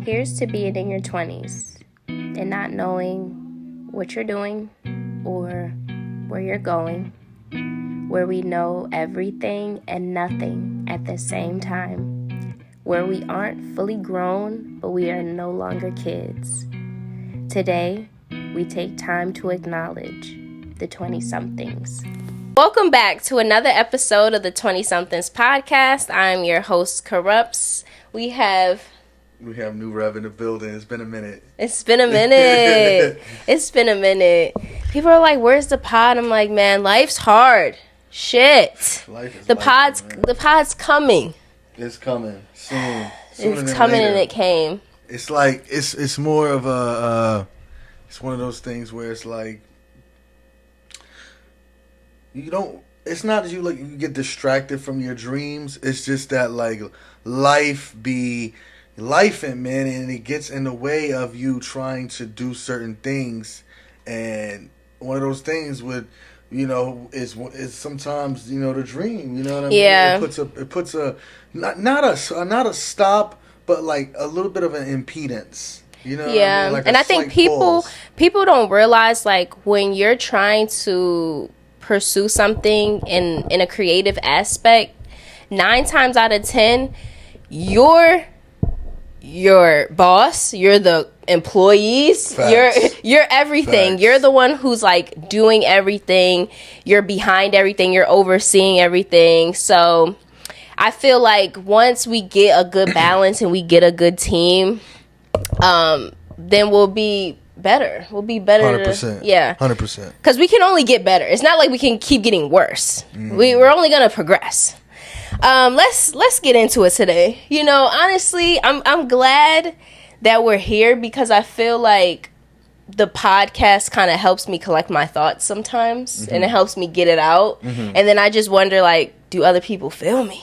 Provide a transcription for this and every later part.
Here's to being in your 20s and not knowing what you're doing or where you're going, where we know everything and nothing at the same time, where we aren't fully grown, but we are no longer kids. Today, we take time to acknowledge the 20-somethings. Welcome back to another episode of the 20-somethings podcast. I'm your host, Corrupts. We have New Rev in the building. It's been a minute. It's been a minute. People are like, "Where's the pod?" I'm like, "Man, life's hard. Shit. The pod's coming. It's coming soon. It's coming later. And it came. It's like it's more of a it's one of those things where it's like you don't. It's not that you get distracted from your dreams. It's just that like life, and man, and it gets in the way of you trying to do certain things. And one of those things with, is sometimes, the dream, you know what I mean? Yeah. It puts a not a stop, but like a little bit of an impedance. You know what I mean? Like and I think people don't realize, like, when you're trying to pursue something in a creative aspect, 9 times out of 10, you're your boss, you're the employees. Facts. You're everything. Facts. You're the one who's like doing everything. You're behind everything. You're overseeing everything. So I feel like once we get a good balance and we get a good team, then we'll be better. We'll be better. 100%. Yeah. 100%. Because we can only get better. It's not like we can keep getting worse. We're only gonna progress. Let's get into it today. Honestly, I'm glad that we're here because I feel like the podcast kind of helps me collect my thoughts sometimes, and it helps me get it out. And then I just wonder, like, do other people feel me?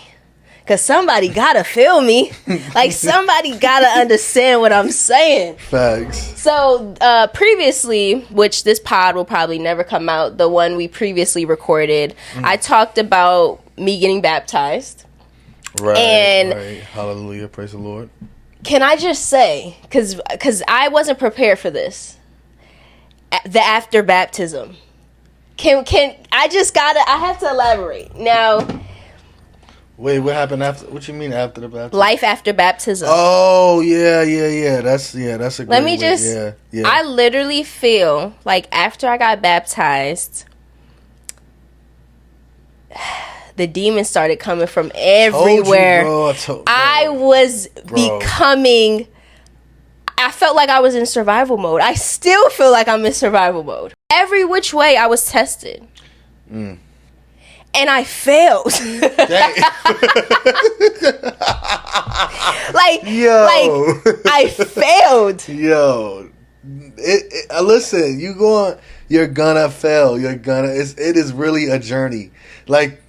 Because somebody gotta feel me. Like, somebody gotta understand what I'm saying. Facts. So, previously, which this pod will probably never come out, the one we previously recorded, I talked about me getting baptized. Right. And Hallelujah. Praise the Lord. Can I just say, because I wasn't prepared for this, the after baptism. I have to elaborate. Now, wait, what happened after? What you mean after the baptism? Life after baptism. Oh, yeah. That's a great Let me way. just, Yeah. I literally feel like after I got baptized, the demons started coming from everywhere. I was becoming, I felt like I was in survival mode. I still feel like I'm in survival mode. Every which way I was tested. And I failed. I failed. Yo, listen, you're gonna fail. It is really a journey. Like,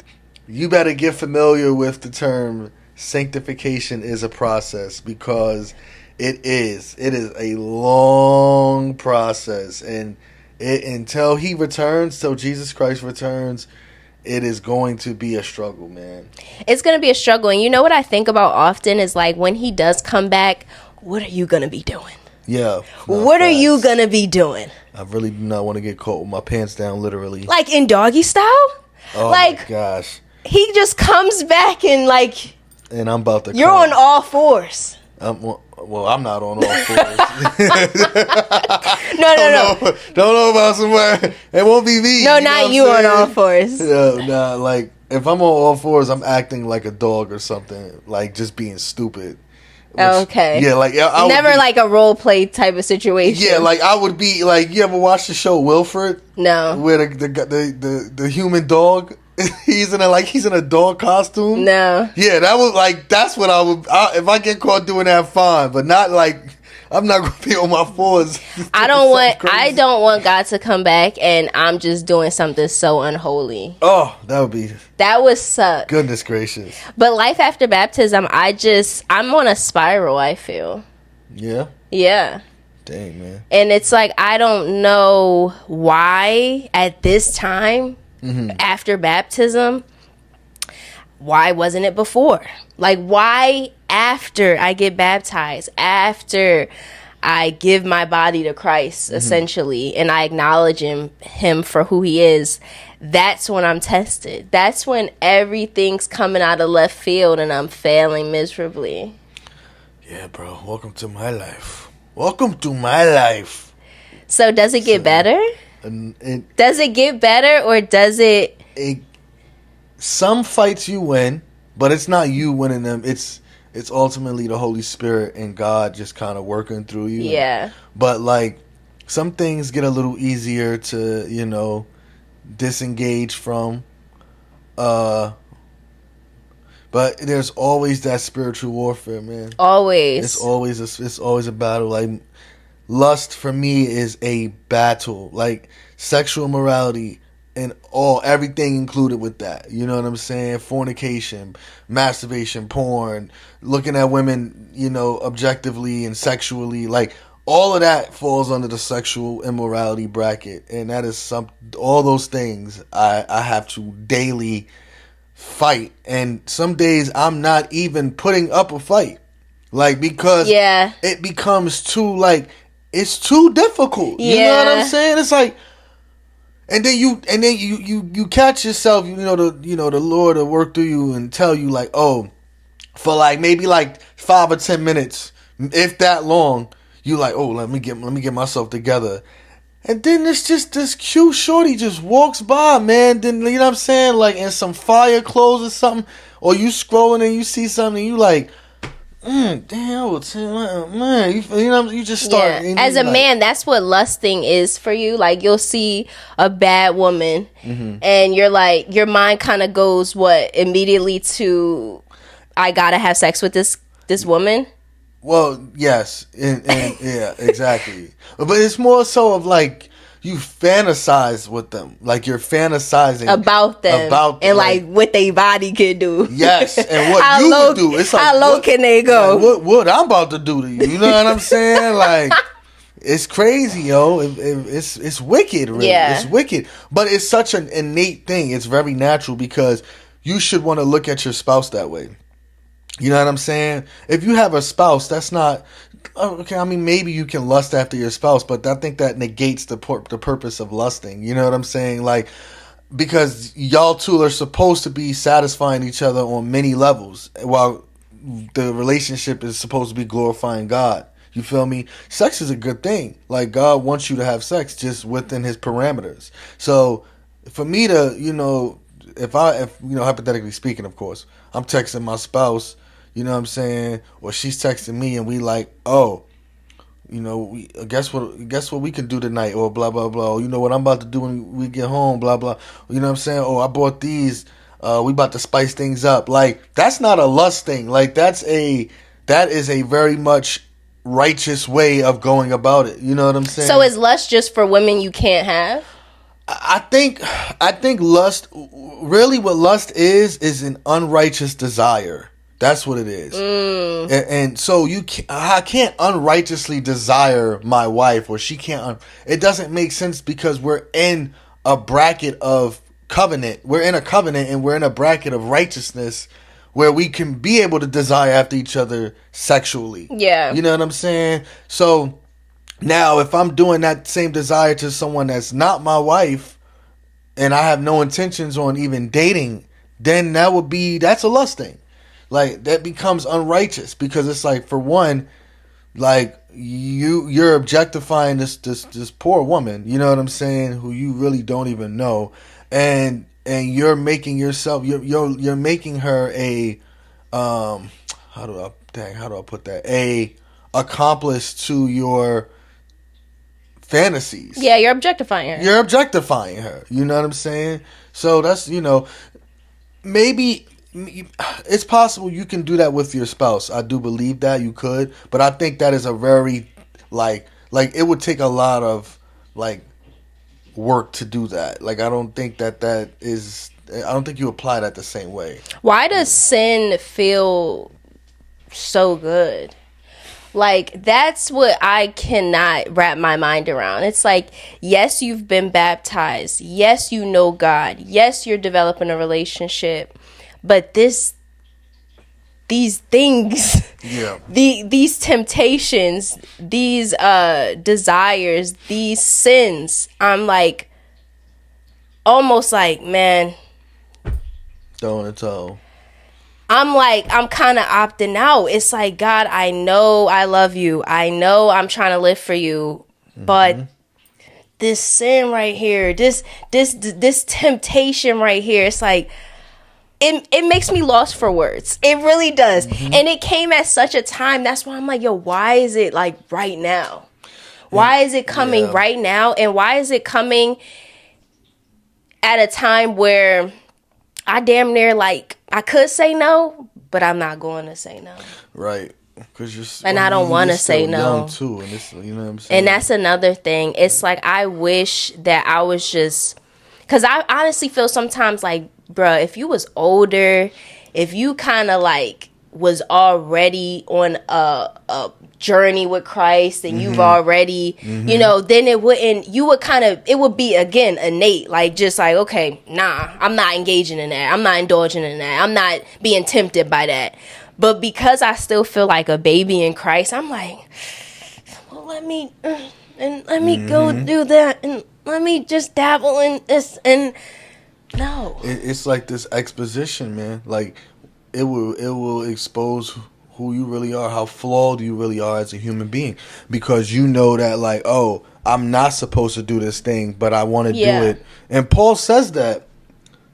you better get familiar with the term sanctification is a process, because it is a long process, and until he returns, till Jesus Christ returns, it is going to be a struggle, man. It's going to be a struggle. And you know what I think about often is, like, when he does come back, what are you going to be doing? Yeah. What are you going to be doing? I really do not want to get caught with my pants down, literally. Like in doggy style? Oh, my gosh. He just comes back and, like... And I'm about to You're on all fours. I'm not on all fours. No. Don't know about somewhere. It won't be me. No, not you on all fours. No, nah, like, if I'm on all fours, I'm acting like a dog or something. Like, just being stupid. Okay. Yeah, like... Never like a role play type of situation. Yeah, like, I would be... Like, you ever watch the show Wilfred? No. Where the human dog... he's in a dog costume. No. Yeah, that's what I would. If I get caught doing that, fine. But not like, I'm not gonna be on my fours. I don't want God to come back and I'm just doing something so unholy. Oh, that would suck. Goodness gracious. But life after baptism, I'm on a spiral, I feel. Yeah. Yeah. Dang, man. And it's like, I don't know why at this time, after baptism, why wasn't it before? Like, why after I get baptized, after I give my body to Christ, essentially, and I acknowledge him for who he is, that's when I'm tested. That's when everything's coming out of left field and I'm failing miserably. Yeah, bro. Welcome to my life. Welcome to my life. So does it get better? Does it get better, or does it... Some fights you win, but it's not you winning them. It's ultimately the Holy Spirit and God just kind of working through you. Yeah. But, like, some things get a little easier to, you know, disengage from. But there's always that spiritual warfare, man. Always. It's always a battle. Like, lust for me is a battle. Like, sexual morality and everything included with that. You know what I'm saying? Fornication, masturbation, porn, looking at women, you know, objectively and sexually. Like, all of that falls under the sexual immorality bracket. And that is all those things I have to daily fight. And some days I'm not even putting up a fight. Like, because it becomes too, like, it's too difficult. You know what I'm saying? It's like, and then you catch yourself, the Lord will work through you and tell you, like, oh, for like maybe like 5 or 10 minutes, if that long, you like, oh, let me get myself together. And then it's just this cute shorty just walks by, man. Then, you know what I'm saying? Like, in some fire clothes or something. Or you scrolling and you see something and you like, damn, man. You just start. Yeah. As a man, that's what lusting is for you. Like, you'll see a bad woman and you're like, your mind kind of goes immediately to, I gotta have sex with this woman. Well, yes, and yeah, exactly. But it's more so of like you fantasize with them, like you're fantasizing about them, and like what their body can do. Yes, and what you would do. It's like, how low can they go? Like, what I'm about to do to you? You know what I'm saying? Like, it's crazy, yo. It's wicked, really. Yeah. It's wicked, but it's such an innate thing. It's very natural because you should want to look at your spouse that way. You know what I'm saying? If you have a spouse, that's not... Okay, I mean, maybe you can lust after your spouse, but I think that negates the purpose of lusting. You know what I'm saying? Like, because y'all two are supposed to be satisfying each other on many levels, while the relationship is supposed to be glorifying God. You feel me? Sex is a good thing. Like, God wants you to have sex just within his parameters. So, for me to, if hypothetically speaking, of course, I'm texting my spouse, you know what I'm saying? Or she's texting me and we like, oh, guess what we can do tonight, or blah, blah, blah. Or, you know what I'm about to do when we get home, blah, blah. You know what I'm saying? Oh, I bought these. We about to spice things up. Like, that's not a lust thing. Like, that is a very much righteous way of going about it. You know what I'm saying? So is lust just for women you can't have? I think lust, really what lust is an unrighteous desire. That's what it is. And so I can't unrighteously desire my wife, or she can't. It doesn't make sense because we're in a bracket of covenant. We're in a covenant and we're in a bracket of righteousness where we can be able to desire after each other sexually. Yeah. You know what I'm saying? So now if I'm doing that same desire to someone that's not my wife and I have no intentions on even dating, then that's a lust thing. Like, that becomes unrighteous because it's like, for one, like, you're objectifying this poor woman, you know what I'm saying, who you really don't even know, and you're making yourself, you're making her a how do I put that, a accomplice to your fantasies. Yeah, you're objectifying her. You know what I'm saying? So that's, maybe it's possible you can do that with your spouse. I do believe that you could, but I think that is a very like it would take a lot of work to do that. Like, I don't think that is. I don't think you apply that the same way. Why does sin feel so good? Like, that's what I cannot wrap my mind around. It's like, yes, you've been baptized. Yes, you know God. Yes, you're developing a relationship. But these things, these temptations, these desires, these sins, I'm like, almost like, man, throwing a toe. I'm kind of opting out. It's like, God, I know I love you. I know I'm trying to live for you, but this sin right here, this temptation right here, it's like, it makes me lost for words. It really does. And it came at such a time. That's why I'm like, yo, why is it like right now? Why is it coming right now? And why is it coming at a time where I damn near like, I could say no, but I'm not going to say no. Right. Cause and I don't want to say no. Young too, and it's, you know what I'm saying? And that's another thing. It's like, I wish that I was just, because I honestly feel sometimes like, bruh, if you was older, if you kind of like was already on a journey with Christ and you've already, you know, then it would be again innate, like just like, okay, nah, I'm not engaging in that. I'm not indulging in that. I'm not being tempted by that. But because I still feel like a baby in Christ, I'm like, well, let me go do that, and let me just dabble in this, and no. It's like this exposition, man. Like it will expose who you really are, how flawed you really are as a human being, because you know that, like, oh, I'm not supposed to do this thing, but I want to do it. And Paul says that.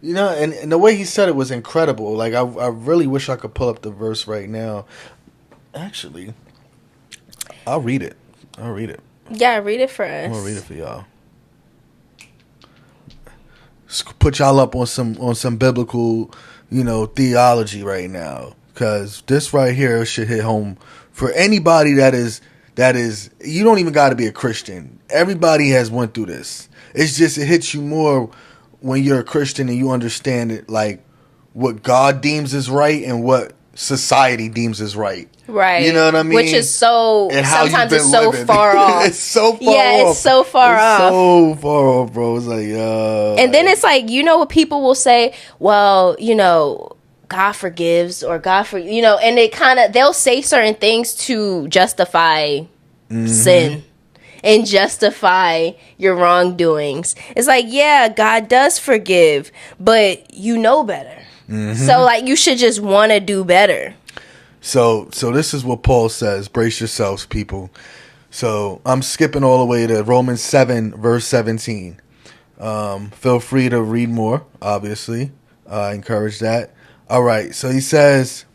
You know, and the way he said it was incredible. Like, I really wish I could pull up the verse right now. Actually, I'll read it. Yeah, read it for us. I'm gonna read it for y'all. Put y'all up on some biblical, you know, theology right now, because this right here should hit home for anybody that is. You don't even got to be a Christian. Everybody has went through this. It's just, it hits you more when you're a Christian and you understand it, like what God deems is right and what society deems is right. Right. You know what I mean? Which is so, and how sometimes it's so far off. It's so far off. Yeah, it's so far off. So far off, bro. It's like, and then it's like, you know what people will say? Well, you know, God forgives, or God you know, and they'll say certain things to justify sin and justify your wrongdoings. It's like, yeah, God does forgive, but you know better. So like, you should just want to do better. So this is what Paul says. Brace yourselves, people. So I'm skipping all the way to Romans 7, verse 17. Feel free to read more, obviously. I encourage that. All right. So he says,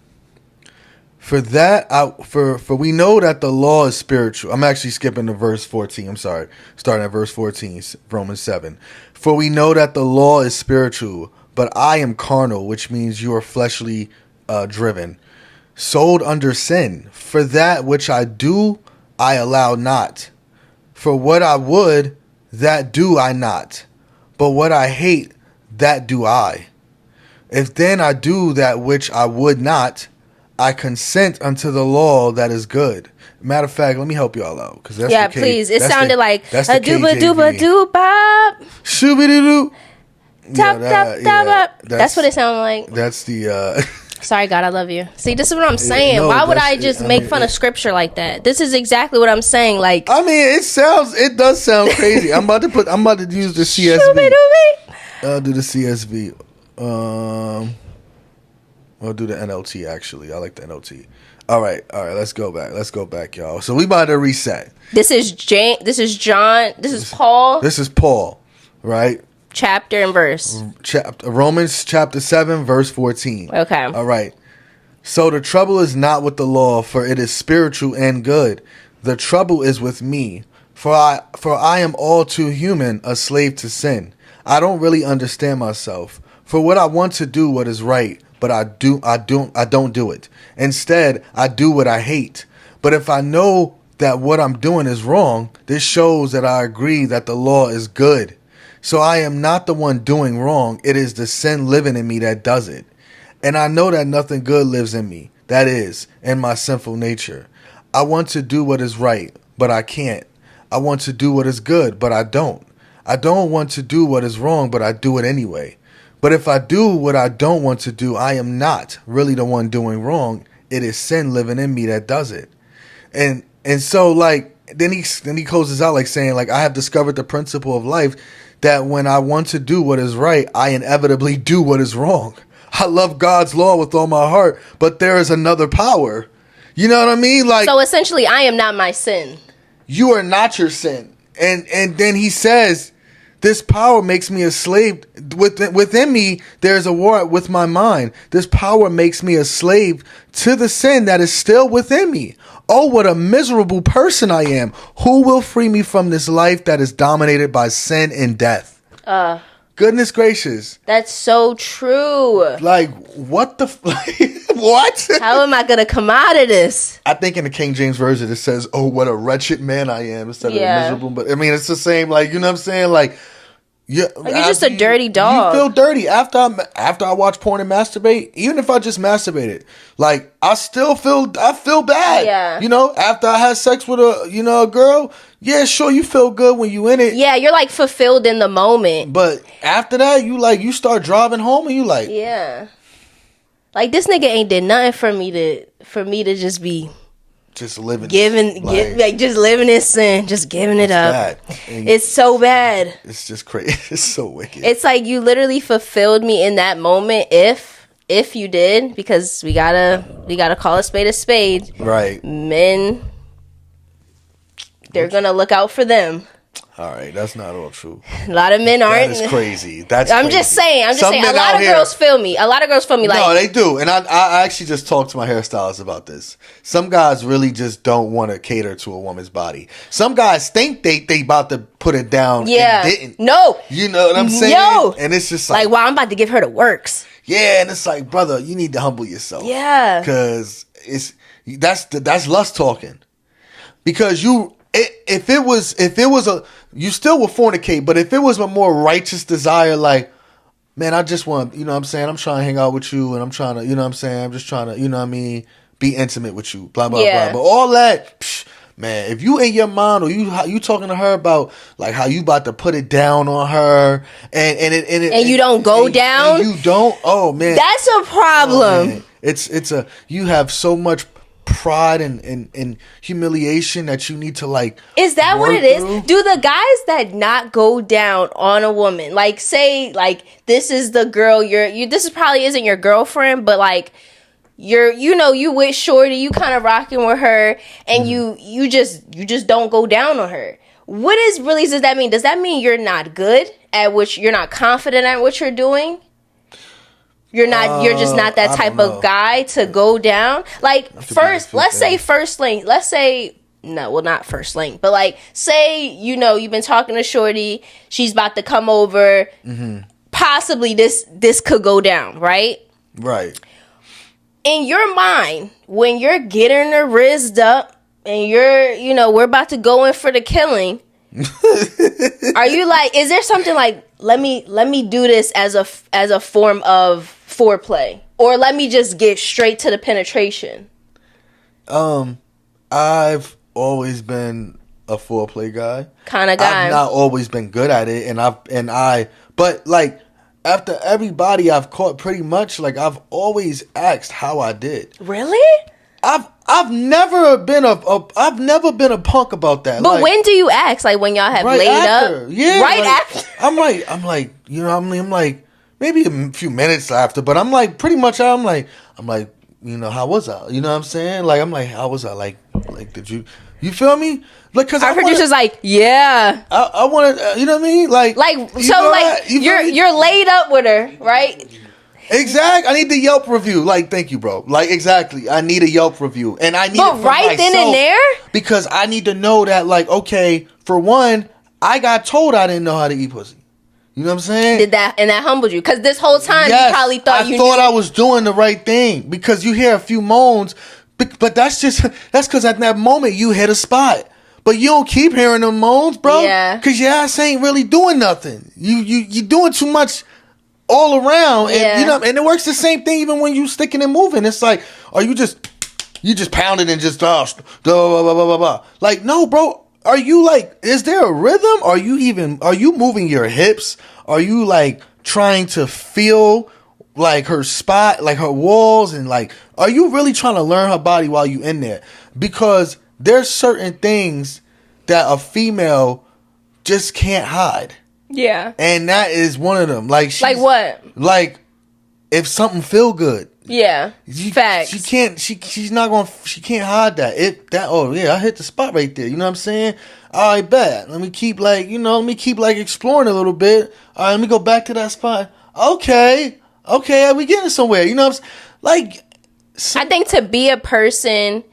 for we know that the law is spiritual. I'm actually skipping to verse 14. I'm sorry. Starting at verse 14, Romans 7. For we know that the law is spiritual, but I am carnal, which means you are fleshly driven, sold under sin. For that which I do, I allow not. For what I would, that do I not. But what I hate, that do I. If then I do that which I would not, I consent unto the law that is good. Matter of fact, let me help y'all out, because that's please. It sounded like a dooba KJV. dooba doo-bop. Shooby doo. That's what it sounded like. That's the. Sorry, God, I love you. See, this is what I'm saying. No, why would I just make fun of scripture like that? This is exactly what I'm saying. Like, I mean, it does sound crazy. I'm about to use the CSV. I'll do the CSV. I'll do the NLT, actually. I like the NLT. All right. Let's go back, y'all. So we about to reset. This is John. This is Paul. This is Paul, right? Chapter and verse. Romans chapter 7, verse 14. Okay. All right. So the trouble is not with the law, for it is spiritual and good. The trouble is with me, for I am all too human, a slave to sin. I don't really understand myself. For what I want to do what is right, but I don't do it. Instead, I do what I hate. But if I know that what I'm doing is wrong, this shows that I agree that the law is good. So I am not the one doing wrong. It is the sin living in me that does it. And I know that nothing good lives in me. That is, in my sinful nature. I want to do what is right, but I can't. I want to do what is good, but I don't. I don't want to do what is wrong, but I do it anyway. But if I do what I don't want to do, I am not really the one doing wrong. It is sin living in me that does it. And so like then he closes out like saying like I have discovered the principle of life that when I want to do what is right, I inevitably do what is wrong. I love God's law with all my heart, but there is another power. You know what I mean? Like, so essentially, I am not my sin. You are not your sin. And then he says, this power makes me a slave. Within me, there's a war with my mind. This power makes me a slave to the sin that is still within me. Oh, what a miserable person I am. Who will free me from this life that is dominated by sin and death? Goodness gracious. That's so true. Like, what the... what? How am I going to come out of this? I think in the King James Version it says, oh, what a wretched man I am, instead of miserable. But, I mean, it's the same, like, you know what I'm saying? Like, you're just a dirty dog. You feel dirty after I watch porn and masturbate. Even if I just masturbated, like I feel bad. Yeah. You know, after I had sex with a girl. Yeah, sure, you feel good when you in it. Yeah, you're like fulfilled in the moment. But after that, you start driving home and you like, yeah, like this nigga ain't did nothing for me to just be. Just living, just living in sin, just giving it up. It's so bad. It's just crazy. It's so wicked. It's like you literally fulfilled me in that moment. If you did, because we gotta call a spade. Right. Men, they're gonna look out for them. All right, that's not all true. A lot of men aren't. That is crazy. I'm just saying. A lot of girls feel me. Like, no, they do. And I actually just talked to my hairstylist about this. Some guys really just don't want to cater to a woman's body. Some guys think they about to put it down. Yeah. And didn't. No. You know what I'm saying? Yo. And it's just like, wow, I'm about to give her the works. Yeah, and it's like, brother, you need to humble yourself. Yeah. Because that's lust talking. Because if it was you still would fornicate, but if it was a more righteous desire, like, man, I just want, you know what I'm saying, I'm trying to hang out with you, and I'm trying to, you know what I'm saying, I'm just trying to, you know what I mean, be intimate with you, blah, blah, blah. But all that, man, if you in your mind, or you talking to her about, like, how you about to put it down on her, and you don't go down, and you don't, oh, man. That's a problem. Oh, you have so much pride and humiliation that you need to like. Is that what it is? Do the guys that not go down on a woman, like say like this is the girl this probably isn't your girlfriend, but like you with shorty, you kind of rocking with her, and you just don't go down on her. Does that mean? Does that mean you're not good at you're not confident at what you're doing? You're just not that type of guy to go down. Like let's say first link. Let's say, no, well, not first link, but like say, you've been talking to shorty. She's about to come over. Mm-hmm. Possibly this could go down, right? Right. In your mind, when you're getting her rizzed up and we're about to go in for the killing, are you like, is there something like, let me do this as a form of foreplay, or let me just get straight to the penetration? I've always been a foreplay guy. Kind of guy. I've not always been good at it, but like after everybody I've caught, pretty much like I've always asked how I did. Really? I've never been a punk about that. But like, when do you ask? Like when y'all have laid after. up? Yeah. Right like, after. I'm like, you know what I mean? I'm like, maybe a few minutes after, but I'm like, pretty much, I'm like, how was I? You know what I'm saying? Like, I'm like, how was I? Like, did you feel me? Like, cause our producer's like, yeah. I want to, you know what I mean? Like, so like, you're laid up with her, right? Exactly. I need the Yelp review. Like, thank you, bro. Like, exactly. I need a Yelp review, and I need. But it for right then and there, because I need to know that, like, okay, for one, I got told I didn't know how to eat pussy. You know what I'm saying? that humbled you? Because this whole time you probably thought I was doing the right thing, because you hear a few moans, but that's because at that moment you hit a spot. But you don't keep hearing them moans, bro. Yeah. Because your ass ain't really doing nothing. You doing too much all around, and and it works the same thing even when you sticking and moving. It's like, are you just pounding and just blah blah blah blah blah? Like, no, bro. Are you like, is there a rhythm? Are you moving your hips? Are you like trying to feel like her spot, like her walls, and like, are you really trying to learn her body while you in there? Because there's certain things that a female just can't hide. Yeah. And that is one of them. Like what? Like if something feel good. Yeah. Facts. She's not going she can't hide that. Oh yeah, I hit the spot right there. You know what I'm saying? All right, bet. Let me keep exploring a little bit. All right, let me go back to that spot. Okay, we getting somewhere. You know what I'm saying? I think to be a person,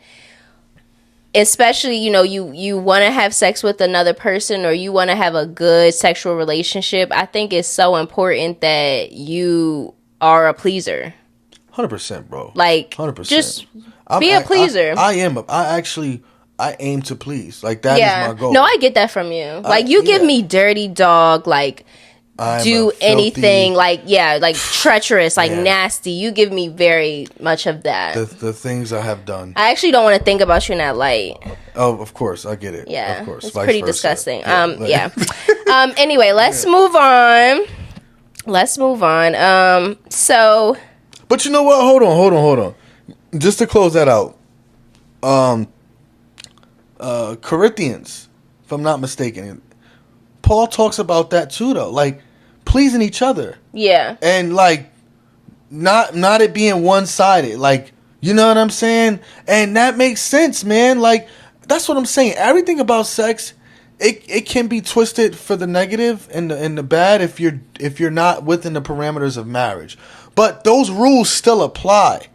especially, you want to have sex with another person or you want to have a good sexual relationship, I think it's so important that you are a pleaser. 100%, bro. 100%. Just be a pleaser. I aim to please. That is my goal. No, I get that from you. Give me dirty dog, do anything, treacherous, nasty. You give me very much of that. The things I have done. I actually don't want to think about you in that light. Oh, of course. I get it. Yeah. Of course. It's pretty disgusting. Yeah. Anyway, let's move on. So. But you know what? Hold on. Just to close that out. Corinthians, if I'm not mistaken, Paul talks about that too, though. Pleasing each other. Yeah. And not it being one-sided. You know what I'm saying? And that makes sense, man. That's what I'm saying. Everything about sex, it can be twisted for the negative and the bad if you're not within the parameters of marriage. But those rules still apply.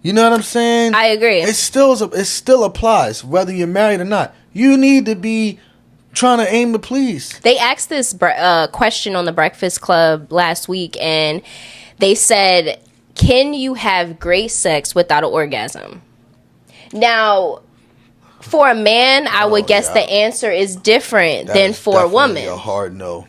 You know what I'm saying? I agree. It still applies whether you're married or not. You need to be trying to aim to please. They asked this question on the Breakfast Club last week, and they said, "Can you have great sex without an orgasm?" Now, for a man, I would guess the answer is different than for a woman. A hard no.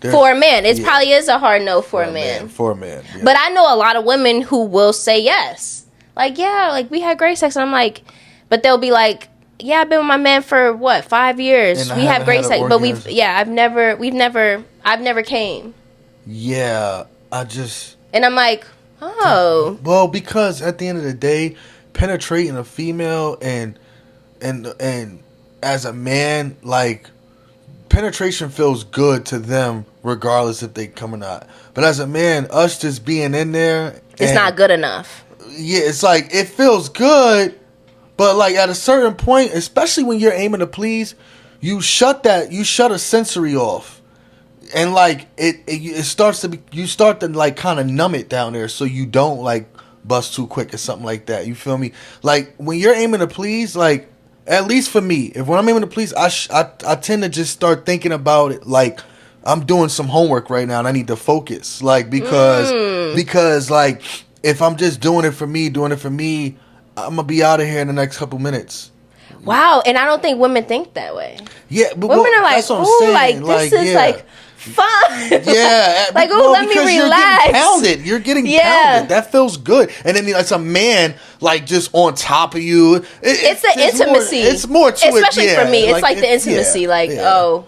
For a man, it probably is a hard no for a man. For a man, yeah. But I know a lot of women who will say yes. We had great sex, and I'm like, but they'll be like, yeah, I've been with my man for 5 years. We have great sex, but I've never came. Yeah, and I'm like, oh. Well, because at the end of the day, penetrating a female and as a man, penetration feels good to them regardless if they come or not. But as a man, us just being in there, it's not good enough. Yeah, it's it feels good, but at a certain point, especially when you're aiming to please, you shut a sensory off, and it starts to be, you start to kind of numb it down there, so you don't bust too quick or something like that. You feel me? When you're aiming to please, at least for me, when I'm aiming to please, I tend to just start thinking about it I'm doing some homework right now and I need to focus. Because if I'm just doing it for me, I'm gonna be out of here in the next couple minutes. Wow, and I don't think women think that way. Yeah, but women are this is fun. Yeah, let me relax. You're getting pounded. That feels good. And then it's a man just on top of you. It's the intimacy. It's more to especially it. Especially for me, it's the intimacy. I feel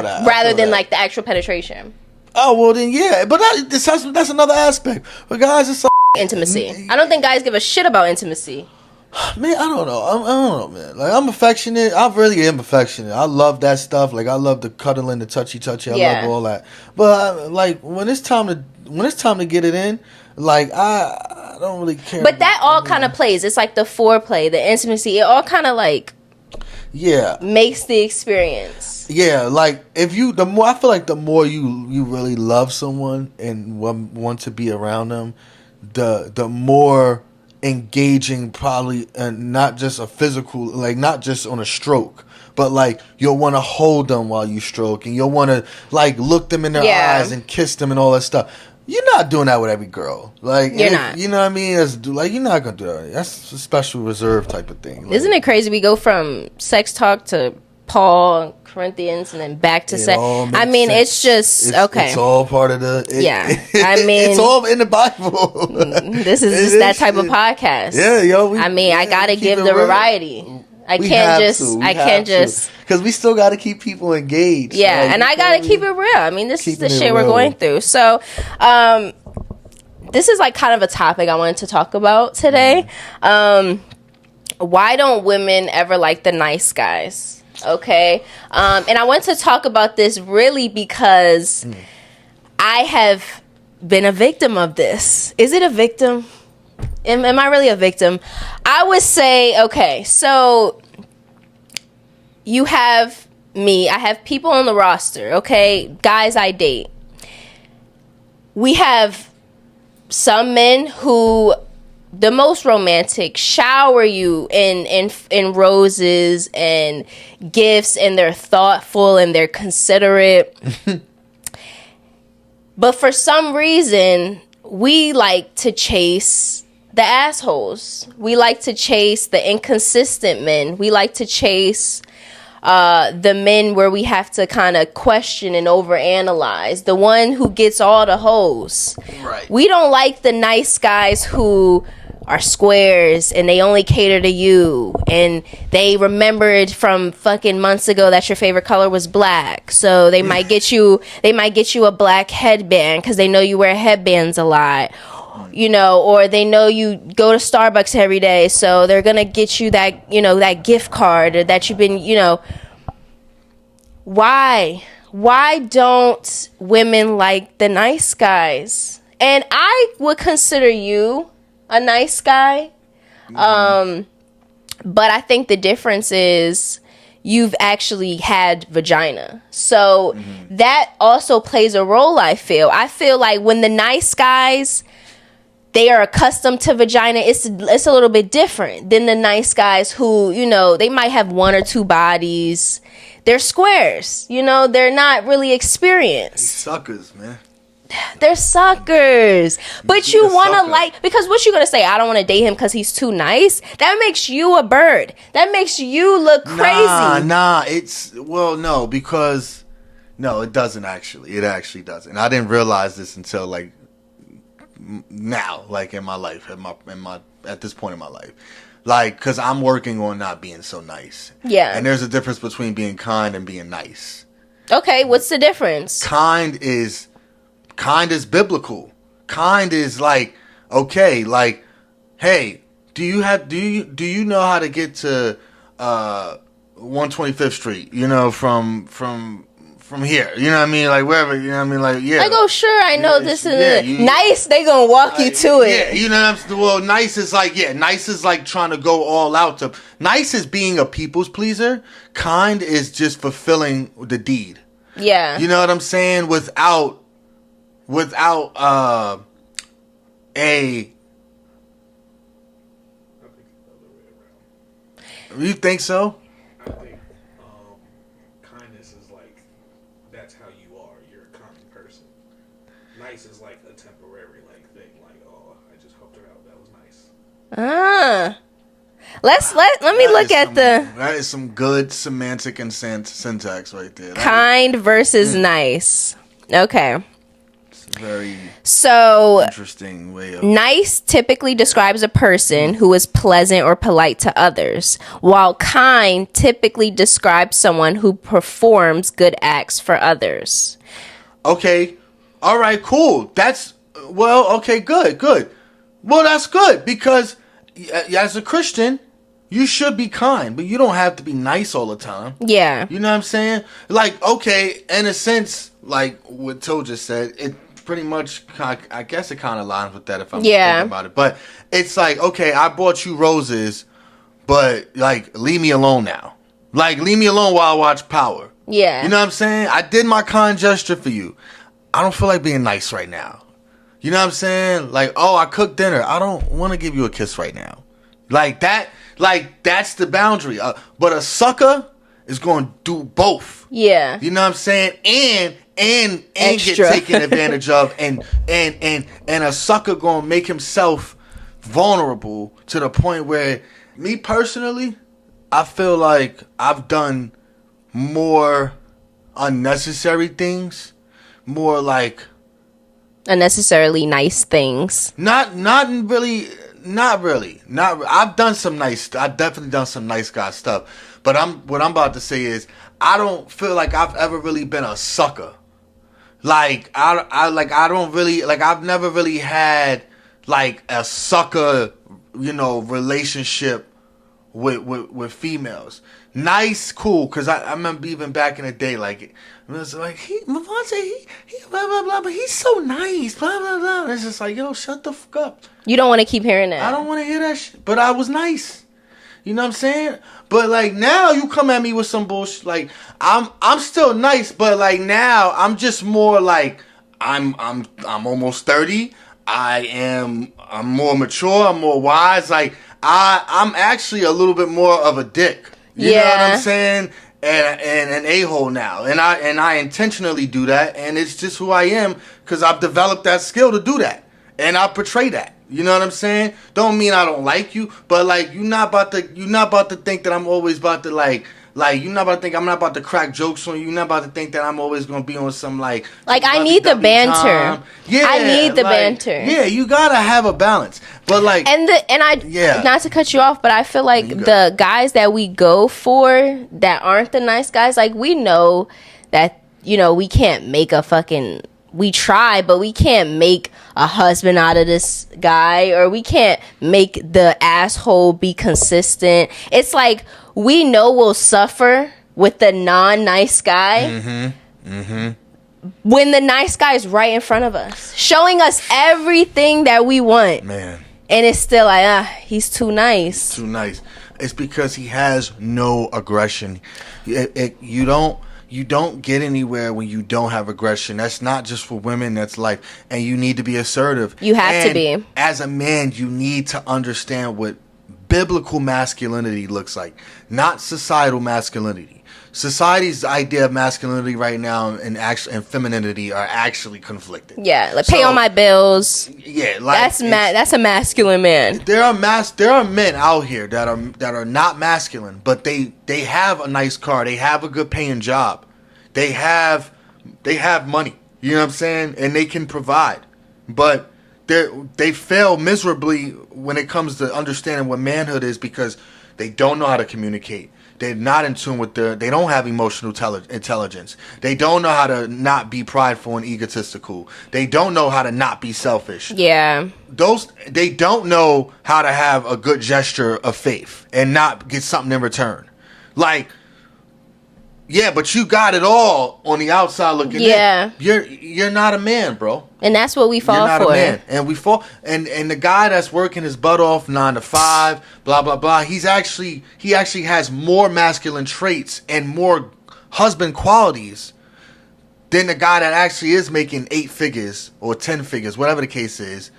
that. Rather than the actual penetration. Oh well, then yeah. But that's another aspect. But guys, it's intimacy. I don't think guys give a shit about intimacy. Man, I don't know. I don't know, man. I'm affectionate. I really am affectionate. I love that stuff. I love the cuddling, the touchy. I love all that. But when it's time to get it in, I don't really care. But that all kind of plays. It's the foreplay, the intimacy. It all kind of makes the experience. Yeah, if you the more you really love someone and want to be around them, the more engaging probably, and not just a physical, not just on a stroke, but you'll want to hold them while you stroke, and you'll want to look them in their eyes and kiss them and all that stuff. You're not doing that with every girl. You're not. You know what I mean? You're not gonna do that. That's a special reserve type of thing. Isn't it crazy? We go from sex talk to Paul, Corinthians, and then back to sex. It's just okay. It's all part of the. It's all in the Bible. This is that type of podcast. Yeah, yo. I gotta give the variety. I can't just because we still got to keep people engaged. Yeah, like, and I got to keep it real. I mean, this is the shit we're going through. So, this is like kind of a topic I wanted to talk about today. Why don't women ever like the nice guys? Okay. And I want to talk about this really because I have been a victim of this. Is it a victim? Am I really a victim? I would say, okay, so you have me. I have people on the roster, okay? Guys I date. We have some men who, the most romantic, shower you in roses and gifts, and they're thoughtful and they're considerate. But for some reason, we like to chase the assholes. We like to chase the inconsistent men. We like to chase the men where we have to kind of question and overanalyze. The one who gets all the hoes. Right. We don't like the nice guys who are squares and they only cater to you, and they remembered from fucking months ago that your favorite color was black, so they might get you a black headband because they know you wear headbands a lot. You know, or they know you go to Starbucks every day, so they're gonna get you that, you know, that gift card, or that you've been, you know. Why don't women like the nice guys? And I would consider you a nice guy. But I think the difference is you've actually had vagina. So that also plays a role, I feel. I feel like when the nice guys, they are accustomed to vagina, it's a little bit different than the nice guys who, you know, they might have one or two bodies. They're squares, you know, they're not really experienced. Suckers, man. They're suckers. But you want to like, because what you going to say? I don't want to date him because he's too nice? That makes you a bird. That makes you look crazy. No, because, no, it doesn't actually. It actually doesn't. I didn't realize this until like now, like in my life, at this point in my life. Like, because I'm working on not being so nice. Yeah. And there's a difference between being kind and being nice. Okay, what's the difference? Kind is biblical. Kind is like, okay, like, hey, do you know how to get to 125th Street, you know, from here, you know what I mean, like wherever, you know what I mean, like, yeah. Like, oh, sure, I know this is nice. They gonna walk you to it. Yeah, you know what I'm saying. Well, nice is like trying to go all out to. Nice is being a people's pleaser. Kind is just fulfilling the deed. Yeah, you know what I'm saying. Without a. You think so? Is like a temporary like thing, like, oh, I just helped her out, that was nice. Let me look at that is some good semantic and syntax right there. Kind versus nice. Okay. It's a very interesting way of. Nice typically describes a person who is pleasant or polite to others, while kind typically describes someone who performs good acts for others. Okay. All right, cool. Okay, good. Well, that's good because as a Christian, you should be kind, but you don't have to be nice all the time. Yeah. You know what I'm saying? Like, okay, in a sense, like what Toe just said, it pretty much, I guess it kind of aligns with that if I'm thinking about it. But it's like, okay, I bought you roses, but like, leave me alone now. Like, leave me alone while I watch Power. Yeah. You know what I'm saying? I did my kind gesture for you. I don't feel like being nice right now. You know what I'm saying? Like, oh, I cooked dinner. I don't want to give you a kiss right now. Like that. Like, that's the boundary. But a sucker is going to do both. Yeah. You know what I'm saying? And get taken advantage of. And a sucker going to make himself vulnerable to the point where, me personally, I feel like I've done more unnecessary things. More like unnecessarily nice things. Not really Not really. I've definitely done some nice guy stuff. But what I'm about to say is, I don't feel like I've ever really been a sucker. Like I don't really, like, I've never really had like a sucker, relationship with females. Nice, cool, because I remember even back in the day, like, it was like, Mavante, he blah, blah, blah, but he's so nice, blah, blah, blah. And it's just like, yo, shut the fuck up. You don't want to keep hearing that. I don't want to hear that shit, but I was nice. You know what I'm saying? But, like, now you come at me with some bullshit. Like, I'm still nice, but, like, now I'm just more like, I'm almost 30. I'm more mature. I'm more wise. Like, I'm actually a little bit more of a dick. You know what I'm saying? And an a-hole now. And I intentionally do that. And it's just who I am, because I've developed that skill to do that. And I portray that. You know what I'm saying? Don't mean I don't like you, but, like, you're not about to think that I'm always about to like you're not about to think I'm not about to crack jokes on you. You're not about to think that I'm always gonna be on some like I need the banter. Time. Yeah, I need the banter. Yeah, you gotta have a balance. But like, not to cut you off, but I feel like the guys that we go for that aren't the nice guys, like, we know that, we can't make we try, but we can't make a husband out of this guy, or we can't make the asshole be consistent. It's like, we know we'll suffer with the non-nice guy when the nice guy is right in front of us, showing us everything that we want. Man. And it's still like, he's too nice. Too nice. It's because he has no aggression. You don't get anywhere when you don't have aggression. That's not just for women. That's life. And you need to be assertive. You have to be. As a man, you need to understand what biblical masculinity looks like, not societal masculinity. Society's idea of masculinity right now and femininity are actually conflicted. Yeah, like, pay all my bills. Yeah, like, that's a masculine man. There are men out here that are not masculine, but they have a nice car, they have a good paying job, they have money. You know what I'm saying? And they can provide, but they fail miserably when it comes to understanding what manhood is, because they don't know how to communicate. They're not in tune with they don't have emotional intelligence. They don't know how to not be prideful and egotistical. They don't know how to not be selfish. Yeah. They don't know how to have a good gesture of faith and not get something in return. Like, yeah, but you got it all on the outside looking in. You're not a man, bro. And that's what we fall for. You're not a man. And we fall, and the guy that's working his butt off 9 to 5, blah blah blah. He actually has more masculine traits and more husband qualities than the guy that actually is making 8 figures or 10 figures, whatever the case is.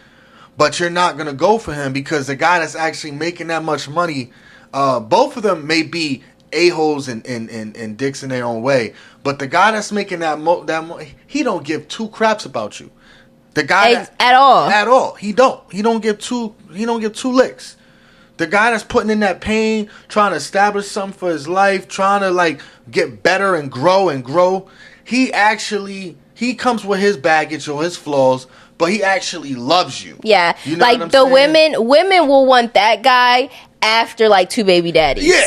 But you're not gonna go for him because the guy that's actually making that much money, both of them may be a-holes and dicks in their own way, but the guy that's making that he don't give 2 craps about you. The guy at all. He don't give 2 licks. The guy that's putting in that pain, trying to establish something for his life, trying to, like, get better and grow, he comes with his baggage or his flaws, but he actually loves you. Yeah. You know like, the women will want that guy after, like, 2 baby daddies. Yeah,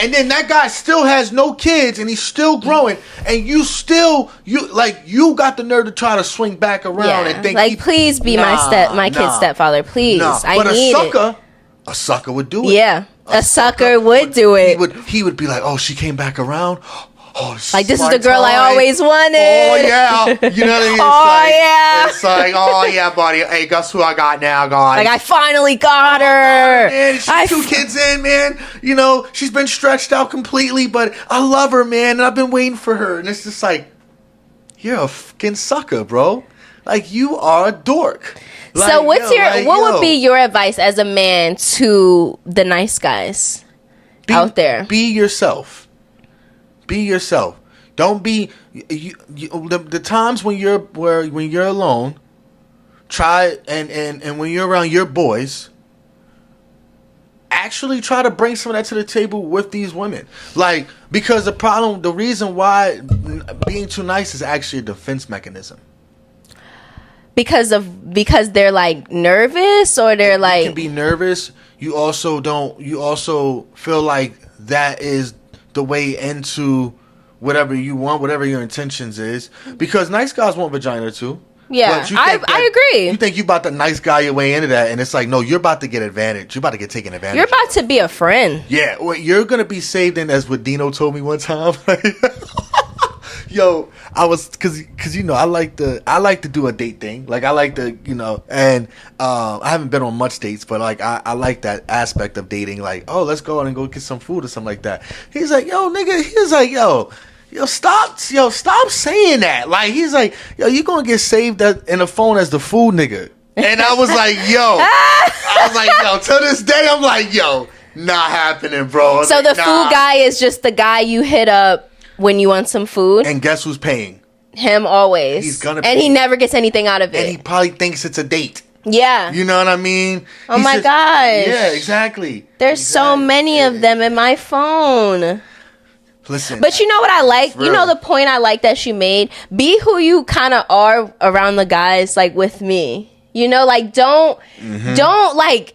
and then that guy still has no kids and he's still growing, and you got the nerve to try to swing back around and think, like, please be my kid's stepfather, please. I need it. A sucker would do it. Yeah, a sucker would do it. He would be like, oh, she came back around. Oh, like, this is the girl I always wanted. Oh, yeah. You know what I mean? It's like, oh, yeah, buddy. Hey, guess who I got now, guys? Like, I finally got her. Man, she's 2 kids in, man. You know, she's been stretched out completely, but I love her, man, and I've been waiting for her. And it's just like, you're a fucking sucker, bro. Like, you are a dork. Like, so what would be your advice as a man to the nice guys out there? Be yourself. Be yourself. Don't be the times when you're alone. Try and when you're around your boys, actually try to bring some of that to the table with these women. Like, because the reason why being too nice is actually a defense mechanism. Because they're like nervous, or they're like, you can be nervous. You also feel like that is the way into whatever you want, whatever your intentions is. Because nice guys want vagina too. Yeah, I agree. You think you about to nice guy your way into that, and it's like, no, you're about to get advantage. You're about to get taken advantage. You're about to be a friend. Yeah, well, you're gonna be saved in, as what Dino told me one time. Yo, I was because I like to do a date thing. Like I like to and I haven't been on much dates, but like I like that aspect of dating. Like, oh, let's go out and go get some food or something like that. He's like, yo, nigga. He's like, yo, stop saying that. Like, he's like, yo, you gonna get saved in the phone as the food nigga. And I was like, to this day, I'm like, yo, not happening, bro. So the food guy is just the guy you hit up when you want some food. And guess who's paying? Him always. He's gonna pay. And he never gets anything out of it. And he probably thinks it's a date. Yeah. You know what I mean? Oh my gosh. Yeah, exactly. There's so many of them in my phone. Listen. But you know what I like? You know the point I like that she made? Be who you kind of are around the guys, like with me. You know, like don't like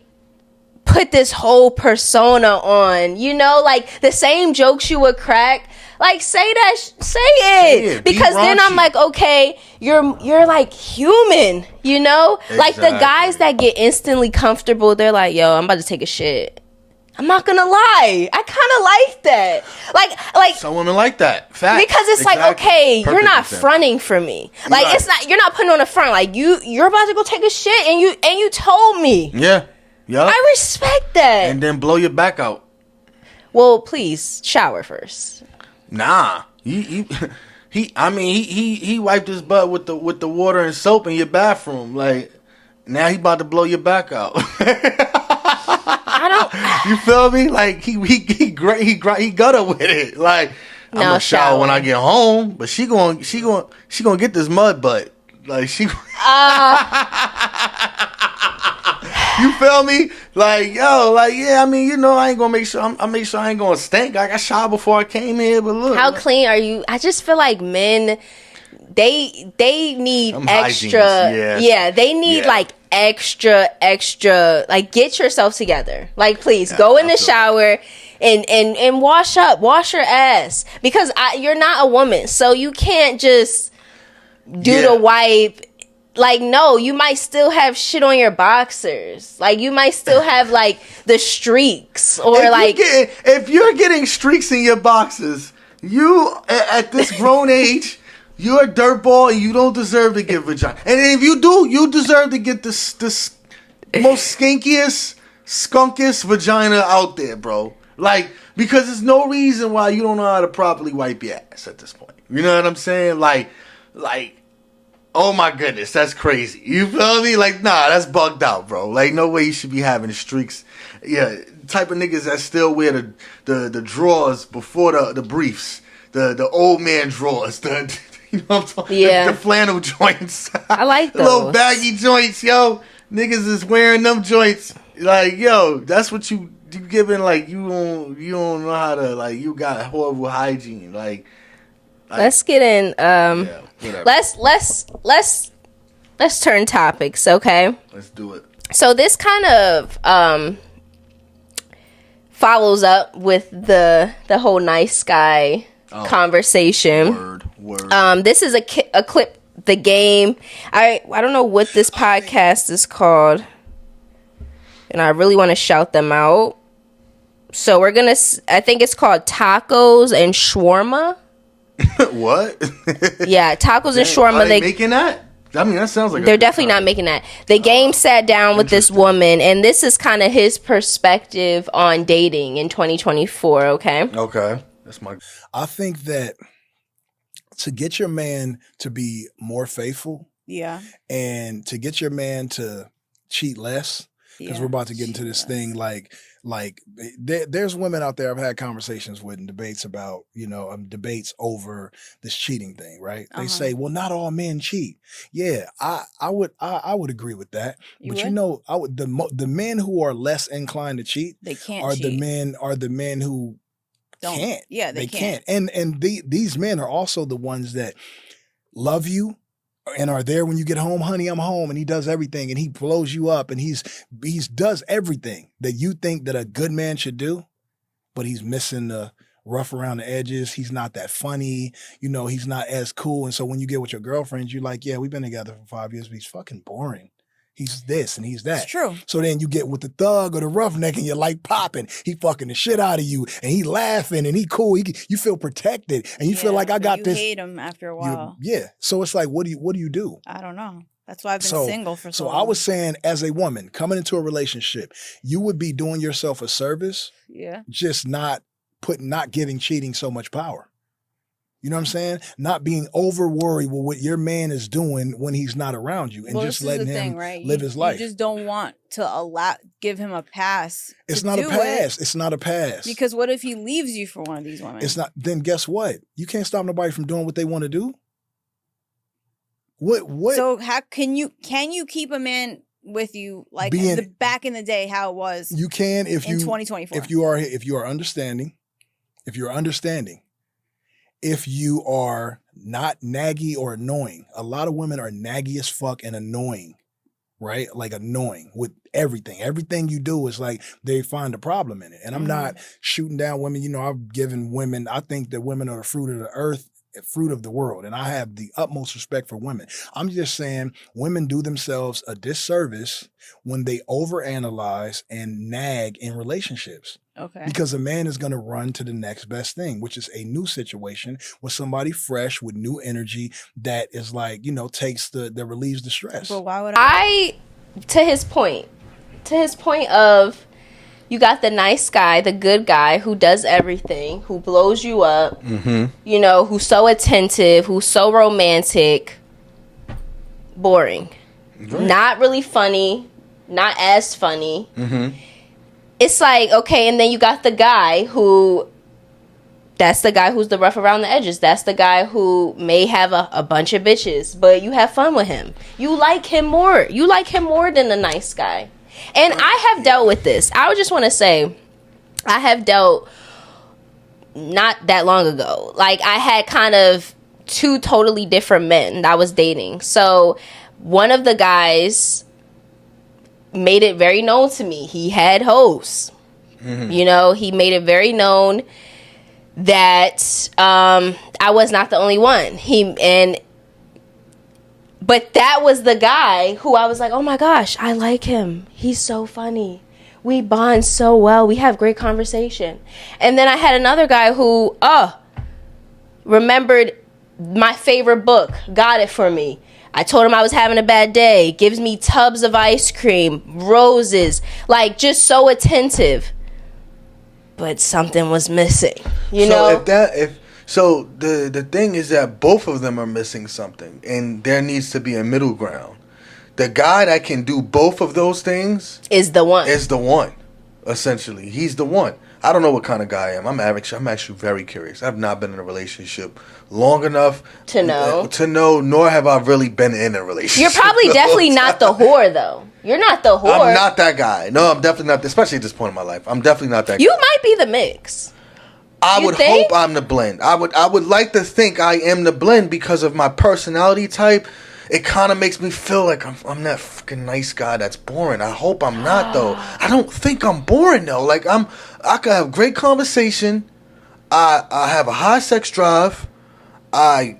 put this whole persona on. You know, like the same jokes you would crack. Like say it. Because then I'm like, okay, you're like human, you know? Exactly. Like the guys that get instantly comfortable, they're like, yo, I'm about to take a shit. I'm not gonna lie, I kind of like that. Like some women like that. Fact. Because it's like, okay, you're not fronting for me. Like it's not, you're not putting on a front. Like you're about to go take a shit, and you told me. Yeah. I respect that. And then blow your back out. Well, please shower first. Nah, he wiped his butt with the water and soap in your bathroom. Like now he about to blow your back out. I don't. You feel me? Like he gutter with it. Like I'm gonna shower when I get home, but she gonna get this mud butt. Like she. You feel me? Like, yo, like, yeah, I mean, I ain't gonna make sure I make sure I ain't gonna stink. Like I showered before I came here, but look. How clean are you? I just feel like men, they need some extra. Yeah, they need like extra, like get yourself together. Like please go in the shower and wash your ass. Because you're not a woman, so you can't just do the wipe. Like, no, you might still have shit on your boxers. Like, you might still have, like, the streaks. Or, if you're getting streaks in your boxers, you, at this grown age, you're a dirtball and you don't deserve to get vagina. And if you do, you deserve to get this most skankiest, skunkiest vagina out there, bro. Like, because there's no reason why you don't know how to properly wipe your ass at this point. You know what I'm saying? Like, oh my goodness, that's crazy. You feel me? Like, nah, that's bugged out, bro. Like, no way you should be having streaks. Yeah, type of niggas that still wear the drawers before the briefs. The old man drawers. You know what I'm talking? Yeah. The flannel joints. I like those. Little baggy joints, yo. Niggas is wearing them joints. Like, yo, that's what you giving, like, you don't know how to, like, you got horrible hygiene. Like let's get in. Let's turn topics, okay? Let's do it. So this kind of follows up with the whole nice guy conversation. Word. This is a clip. The Game. I don't know what this podcast is called, and I really want to shout them out. So we're gonna. I think it's called Tacos and Shawarma. What? Yeah, tacos and shawarma. Are they making that? I mean, that sounds like they're definitely not making that. The Game sat down with this woman, and this is kind of his perspective on dating in 2024. Okay. That's my. I think that to get your man to be more faithful, and to get your man to cheat less, because we're about to get into this thing like there's women out there I've had conversations with and debates about, debates over this cheating thing, right? They say, well, not all men cheat. Yeah, I would agree with that. The men who are less inclined to cheat, they can't are cheat. the men who can't. Yeah, they can't. And these men are also the ones that love you and are there when you get home, honey, I'm home, and he does everything, and he blows you up, and he's does everything that you think that a good man should do, but he's missing the rough around the edges. He's not that funny, he's not as cool. And so when you get with your girlfriend, you're like, yeah, we've been together for 5 years, but he's fucking boring. He's this and he's that. It's true. So then you get with the thug or the roughneck and you're like popping. He fucking the shit out of you and he laughing and he cool. You feel protected and you feel like I got this. You hate him after a while. Yeah. So it's like, what do you do? I don't know. That's why I've been single for so long. So I was saying, as a woman coming into a relationship, you would be doing yourself a service. Yeah. Just not giving cheating so much power. You know what I'm saying? Not being over worried with what your man is doing when he's not around you and just letting him live his life. You just don't want to give him a pass. It's not a pass. It's not a pass. Because what if he leaves you for one of these women? It's not. Then guess what? You can't stop nobody from doing what they want to do. What? So how can you keep a man with you like back in the day how it was? You can in 2024. If you are understanding. If you're understanding, if you are not naggy or annoying, a lot of women are naggy as fuck and annoying, right? Like annoying with everything. Everything you do is like they find a problem in it. And I'm not shooting down women. I've given women, I think that women are the fruit of the earth, fruit of the world. And I have the utmost respect for women. I'm just saying women do themselves a disservice when they overanalyze and nag in relationships. Okay. Because a man is going to run to the next best thing, which is a new situation with somebody fresh with new energy that is like, that relieves the stress. But why would to his point of you got the nice guy, the good guy who does everything, who blows you up, who's so attentive, who's so romantic, boring, not really funny, not as funny. It's like, okay, and then you got the guy that's the guy who's the rough around the edges. That's the guy who may have a bunch of bitches, but you have fun with him. You like him more. You like him more than the nice guy. And I have dealt with this. I just want to say, I have dealt not that long ago. Like, I had kind of two totally different men that I was dating. So, one of the guys made it very known to me he had hoes. He made it very known that I was not the only one. But that was the guy who I was like, oh my gosh, I like him. He's so funny. We bond so well. We have great conversation. And then I had another guy who remembered my favorite book, got it for me. I told him I was having a bad day. Gives me tubs of ice cream, roses, like just so attentive. But something was missing, you know? So the thing is that both of them are missing something, and there needs to be a middle ground. The guy that can do both of those things is the one. Essentially, he's the one. I don't know what kind of guy I am. I'm actually very curious. I've not been in a relationship long enough to know. Nor have I really been in a relationship. You're probably definitely not the whore, though. You're not the whore. I'm not that guy. No, I'm definitely not. Especially at this point in my life, I'm definitely not that. You guy. might be the mix. I would hope I'm the blend. I would like to think I am the blend because of my personality type. It kind of makes me feel like I'm that fucking nice guy that's boring. I hope I'm not, though. I don't think I'm boring, though. Like, I could have great conversation. I have a high sex drive. I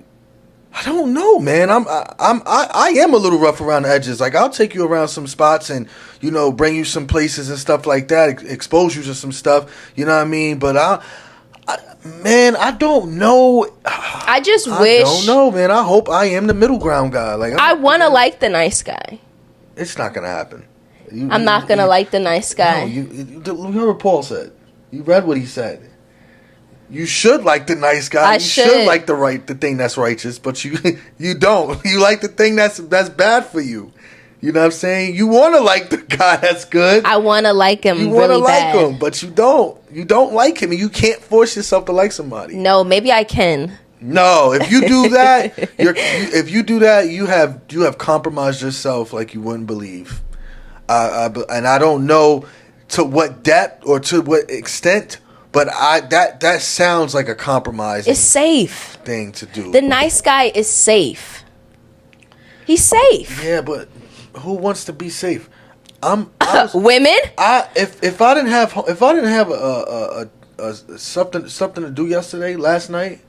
don't know, man. I am a little rough around the edges. Like, I'll take you around some spots and, bring you some places and stuff like that. Expose you to some stuff. You know what I mean? But I don't know. I don't know, man. I hope I am the middle ground guy. Like, I want to like the nice guy. It's not gonna happen. I'm not gonna like the nice guy. No, you heard what Paul said. You read what he said. You should like the nice guy. You should like the thing that's righteous, but you don't. You like the thing that's bad for you. You know what I'm saying? You want to like the guy that's good. I want to like him. You want to like him, but you don't. You don't like him, and you can't force yourself to like somebody. No, maybe I can. No, if you do that, you have compromised yourself like you wouldn't believe. And I don't know to what depth or to what extent, but that sounds like a compromise. It's safe thing to do. The nice guy is safe. He's safe. Yeah, but who wants to be safe? Women. If I didn't have a something to do last night,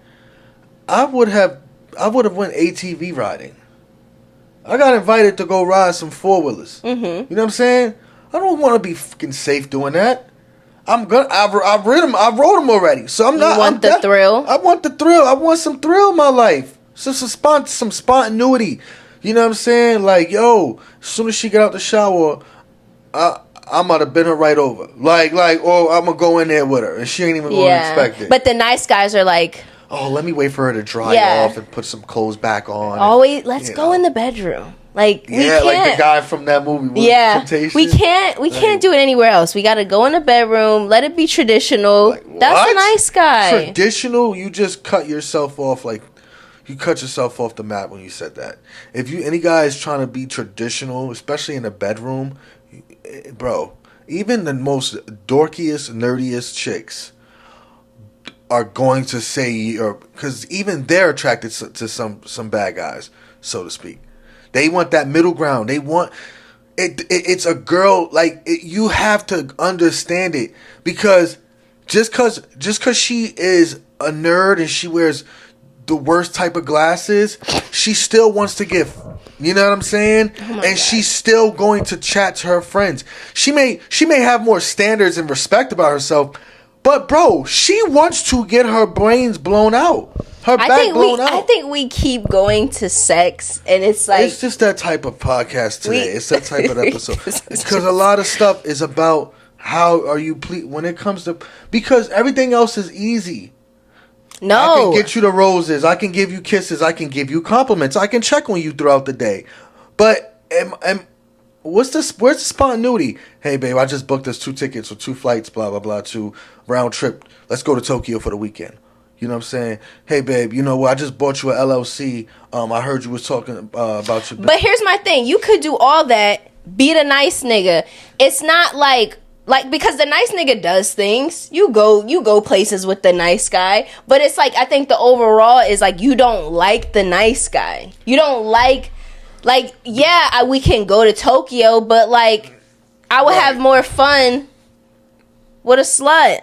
I would have went ATV riding. I got invited to go ride some 4-wheelers. Mm-hmm. You know what I'm saying? I don't want to be fucking safe doing that. I've rode them already. So I'm not. You want the thrill? I want the thrill. I want some thrill in my life. Some spontaneity. You know what I'm saying? Like, yo, as soon as she get out the shower, I might have been her right over. Or I'm gonna go in there with her, and she ain't even gonna expect it. But the nice guys are like, oh, let me wait for her to dry off and put some clothes back on. Always, let's go in the bedroom. Like, we can't. Like the guy from that movie. Temptation. We can't do it anywhere else. We got to go in the bedroom. Let it be traditional. Like, that's a nice guy. Traditional? You just cut yourself off. Like, you cut yourself off the map when you said that. If any guy is trying to be traditional, especially in the bedroom, bro, even the most dorkiest, nerdiest chicks are going to say, because even they're attracted to some bad guys, so to speak. They want that middle ground. They want it. It's a girl. Like, you have to understand it, because just cause she is a nerd and she wears the worst type of glasses, she still wants to give. You know what I'm saying? And God. She's still going to chat to her friends. She may have more standards and respect about herself, but bro, she wants to get her brains blown out. I think we keep going to sex, and it's like, it's just that type of podcast today. It's that type of episode, because a lot of stuff is about how are you when it comes to, because everything else is easy. No, I can get you the roses. I can give you kisses. I can give you compliments. I can check on you throughout the day. But where's the spontaneity? Hey, babe, I just booked us 2 tickets or 2 flights, blah blah blah, to round trip. Let's go to Tokyo for the weekend. You know what I'm saying? Hey, babe, you know what? I just bought you an LLC. I heard you was talking about your... But here's my thing. You could do all that, be the nice nigga. It's not like, because the nice nigga does things. You go places with the nice guy. But it's like, I think the overall is like, you don't like the nice guy. You don't like, we can go to Tokyo, but like, I would have more fun with a slut.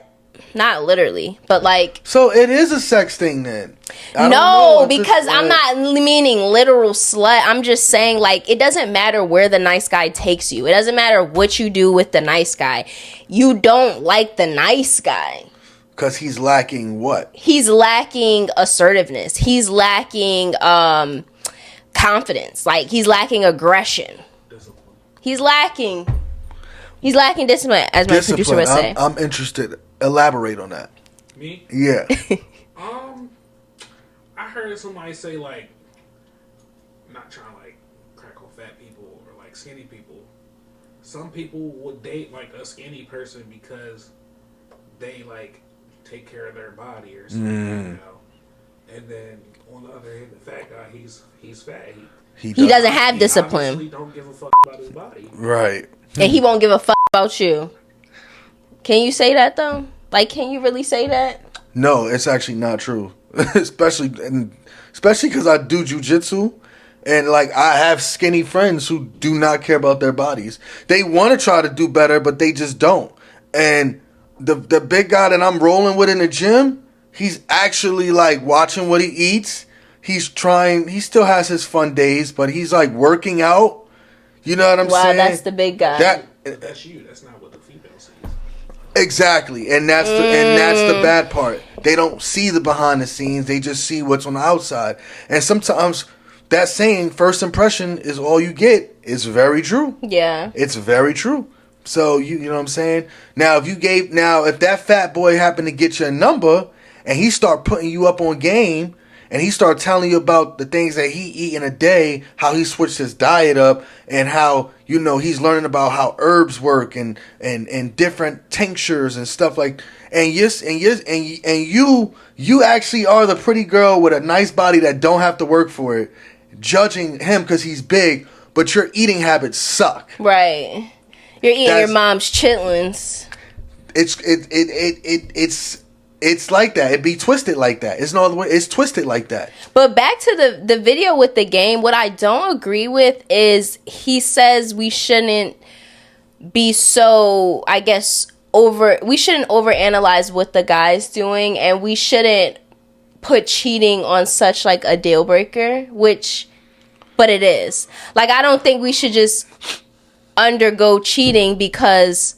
Not literally, but like... So it is a sex thing then? No, because I'm not meaning literal slut. I'm just saying, like, it doesn't matter where the nice guy takes you. It doesn't matter what you do with the nice guy. You don't like the nice guy. Because he's lacking what? He's lacking assertiveness. He's lacking confidence. Like, he's lacking aggression. He's lacking discipline, as my producer would say. I'm interested. Elaborate on that. Me? Yeah. I heard somebody say, like, not trying to like crack on fat people or like skinny people. Some people would date like a skinny person because they like take care of their body or something, you know. And then on the other hand, the fat guy, he's fat. He doesn't have discipline. He don't give a fuck about his body. Right. And he won't give a fuck about you. Can you say that though? Like, can you really say that? No, it's actually not true. especially because I do jujitsu, and like I have skinny friends who do not care about their bodies. They want to try to do better, but they just don't. And the big guy that I'm rolling with in the gym, he's actually like watching what he eats. He's trying. He still has his fun days, but he's like working out. You know what I'm saying? Wow, that's the big guy. That's you. That's not what the female sees. Exactly, and that's the bad part. They don't see the behind the scenes. They just see what's on the outside. And sometimes that saying, first impression is all you get, is very true. Yeah. It's very true. So you know what I'm saying? Now if that fat boy happened to get your number and he start putting you up on game, and he started telling you about the things that he eat in a day, how he switched his diet up, and how, you know, he's learning about how herbs work and different tinctures and stuff like. And you actually are the pretty girl with a nice body that don't have to work for it, judging him because he's big, but your eating habits suck. Right. You're eating your mom's chitlins. It's it's like that. It be twisted like that. It's no other way. It's twisted like that. But back to the video with the game, what I don't agree with is he says we shouldn't be so, I guess, we shouldn't overanalyze what the guy's doing, and we shouldn't put cheating on such like a deal breaker, but it is. Like, I don't think we should just undergo cheating because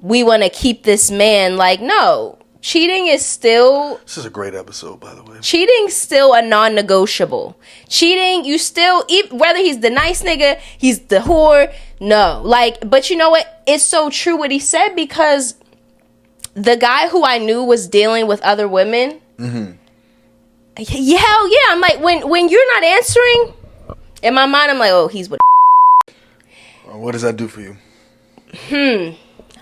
we want to keep this man. Like, no. Cheating is still... This is a great episode, by the way. Cheating's still a non-negotiable. Cheating, you still... Whether he's the nice nigga, he's the whore, no. Like, but you know what? It's so true what he said, because the guy who I knew was dealing with other women... Mm-hmm. Yeah, hell yeah. I'm like, when you're not answering, in my mind, I'm like, oh, he's with... What does that do for you?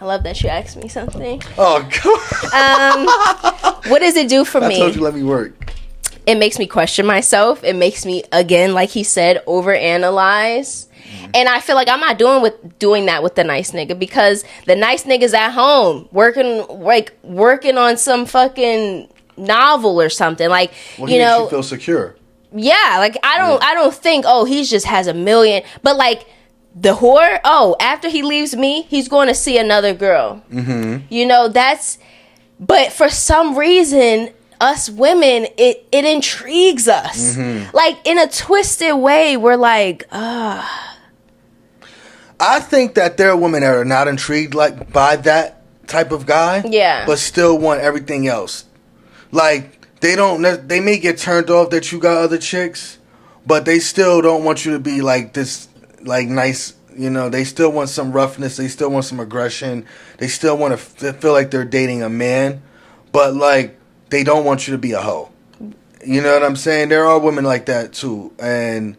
I love that you asked me something. Oh, God. What does it do for me? I told you let me work. It makes me question myself. It makes me, again, like he said, overanalyze. And I feel like I'm not doing that with the nice nigga, because the nice nigga's at home working on some fucking novel or something. Like, well, he makes you feel secure. Yeah, like I don't think, oh, he just has a million, but like the whore, oh, after he leaves me, he's going to see another girl. Mm-hmm. You know, but for some reason, us women, it intrigues us. Mm-hmm. Like, in a twisted way, we're like, ah. I think that there are women that are not intrigued like by that type of guy. Yeah. But still want everything else. Like, they may get turned off that you got other chicks, but they still don't want you to be like this, like, nice, you know. They still want some roughness. They still want some aggression. They still want to feel like they're dating a man, but like they don't want you to be a hoe. You know what I'm saying? There are women like that too, and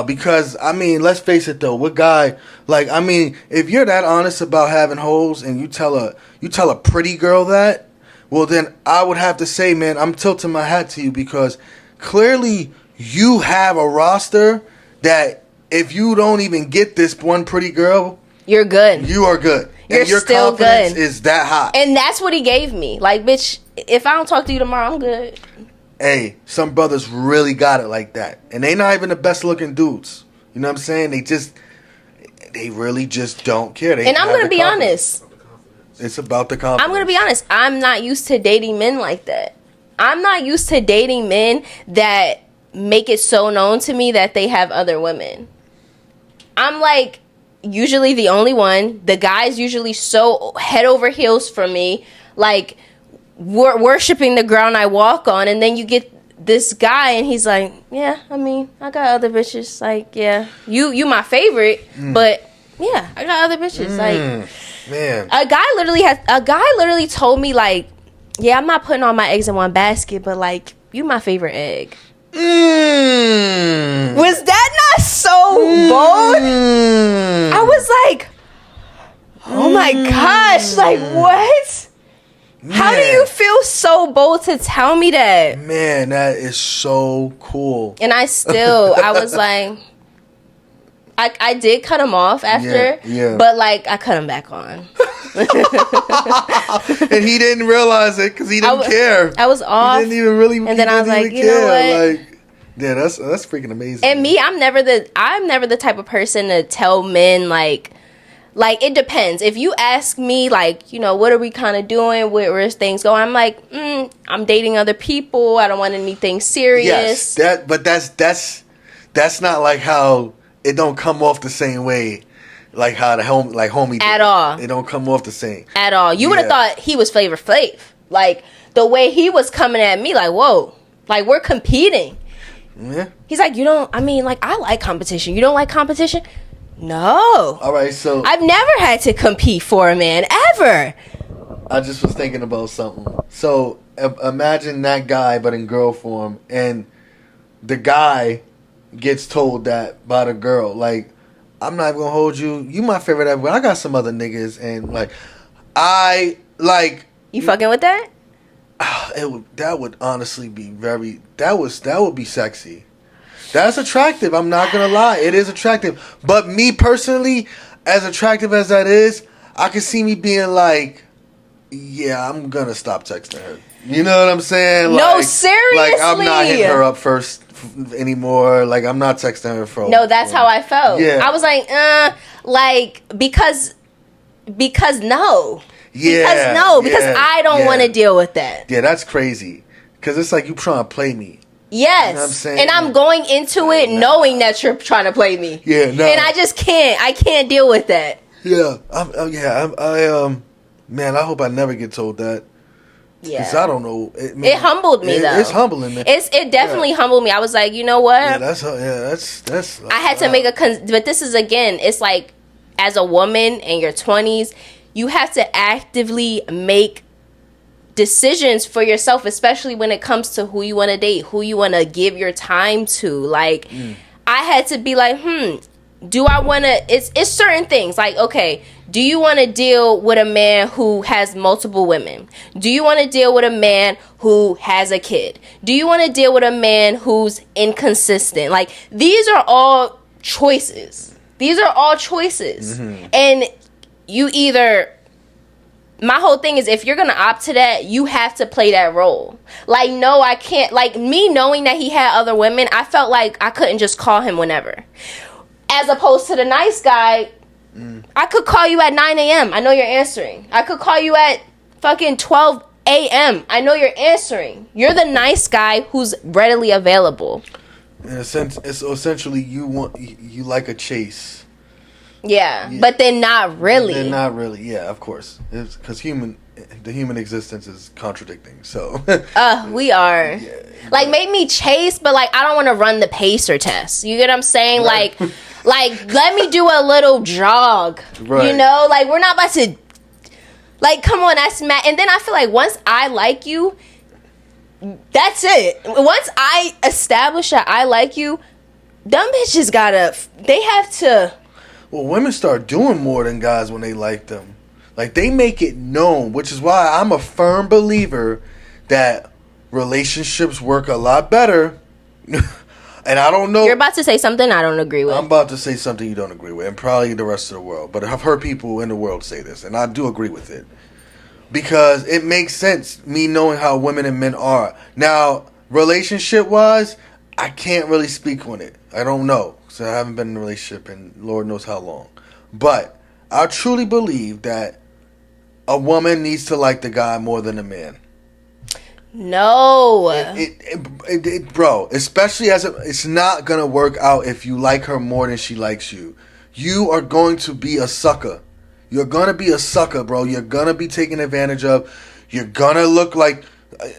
because I mean, let's face it though, what guy, like, I mean, if you're that honest about having hoes and you tell a pretty girl that, well then I would have to say, man, I'm tilting my hat to you, because clearly you have a roster that, if you don't even get this one pretty girl, you're good. You are good. You're your still confidence good. Is that high. And that's what he gave me. Like, bitch, if I don't talk to you tomorrow, I'm good. Hey, some brothers really got it like that. And they not even the best looking dudes. You know what I'm saying? They really just don't care. And I'm going to be honest. It's about the confidence. I'm going to be honest. I'm not used to dating men like that. I'm not used to dating men that make it so known to me that they have other women. I'm like usually the only one. The guy's usually so head over heels for me, like worshipping the ground I walk on. And then you get this guy and he's like, yeah, I mean, I got other bitches. Like, yeah, you my favorite, but yeah, I got other bitches. Like, man, a guy literally told me, like, yeah, I'm not putting all my eggs in one basket, but like, you my favorite egg. Was that not so bold? I was like, oh my gosh, like, what? Man. How do you feel so bold to tell me that? Man, that is so cool. And I was like, I did cut him off after, but like, I cut him back on. And he didn't realize it because he didn't care. I was off. He didn't even really. And then I was like, you know what? Like, yeah, that's freaking amazing. And me, I'm never the type of person to tell men like it depends. If you ask me, like, you know, what are we kind of doing? Where's things going? I'm like, I'm dating other people. I don't want anything serious. Yes, but that's not like how it don't come off the same way. Like how homie did. At all. It don't come off the same. At all. You would have thought he was Flavor Flav. Like, the way he was coming at me, like, whoa. Like, we're competing. Yeah. He's like, I like competition. You don't like competition? No. All right, so I've never had to compete for a man, ever. I just was thinking about something. So, imagine that guy, but in girl form, and the guy gets told that by the girl, like, I'm not even gonna hold you. You my favorite ever. I got some other niggas, and like, You fucking with that? That would honestly be that would be sexy. That's attractive. I'm not gonna lie. It is attractive. But me personally, as attractive as that is, I can see me being like, yeah, I'm gonna stop texting her. You know what I'm saying? No, seriously. Like, I'm not hitting her up first anymore. Like, I'm not texting her for. No, that's how I felt. Yeah. I was like, because no. Yeah. Because I don't want to deal with that. Yeah, that's crazy. Because it's like you trying to play me. Yes. You know what I'm saying? And I'm going into it knowing that you're trying to play me. Yeah, no. And I just can't. I can't deal with that. Yeah. Man, I hope I never get told that. Yeah. Because I don't know. It humbled me, though. It's humbling, man. It definitely humbled me. I was like, you know what? Yeah, that's. I had to make but this is, again, it's like, as a woman in your 20s, you have to actively make decisions for yourself, especially when it comes to who you want to date, who you want to give your time to. Like, I had to be like, do I want to, it's certain things. Like, okay, do you want to deal with a man who has multiple women? Do you want to deal with a man who has a kid? Do you want to deal with a man who's inconsistent? Like, these are all choices. And you either, my whole thing is, if you're going to opt to that, you have to play that role. Like, no, I can't. Like, me knowing that he had other women, I felt like I couldn't just call him whenever. As opposed to the nice guy, I could call you at 9 a.m. I know you're answering. I could call you at fucking 12 a.m. I know you're answering. You're the nice guy who's readily available. In a sense, it's essentially you like a chase. Yeah, but then not really. Yeah, of course. It's because the human existence is contradicting. So. We are. Yeah, like, make me chase, but like I don't want to run the pacer test. You get what I'm saying? Right. Like let me do a little jog. Right. You know, like we're not about to. Like, come on, that's mad. And then I feel like once I like you, that's it. Once I establish that I like you, dumb bitches they have to. Well, women start doing more than guys when they like them. Like, they make it known, which is why I'm a firm believer that relationships work a lot better. And I don't know. You're about to say something I don't agree with. I'm about to say something you don't agree with, and probably the rest of the world. But I've heard people in the world say this, and I do agree with it. Because it makes sense, me knowing how women and men are. Now, relationship-wise, I can't really speak on it. I don't know. So I haven't been in a relationship in Lord knows how long. But I truly believe that a woman needs to like the guy more than a man. No. Bro, especially it's not going to work out if you like her more than she likes you. You are going to be a sucker. You're going to be a sucker, bro. You're going to be taken advantage of. You're going to look like...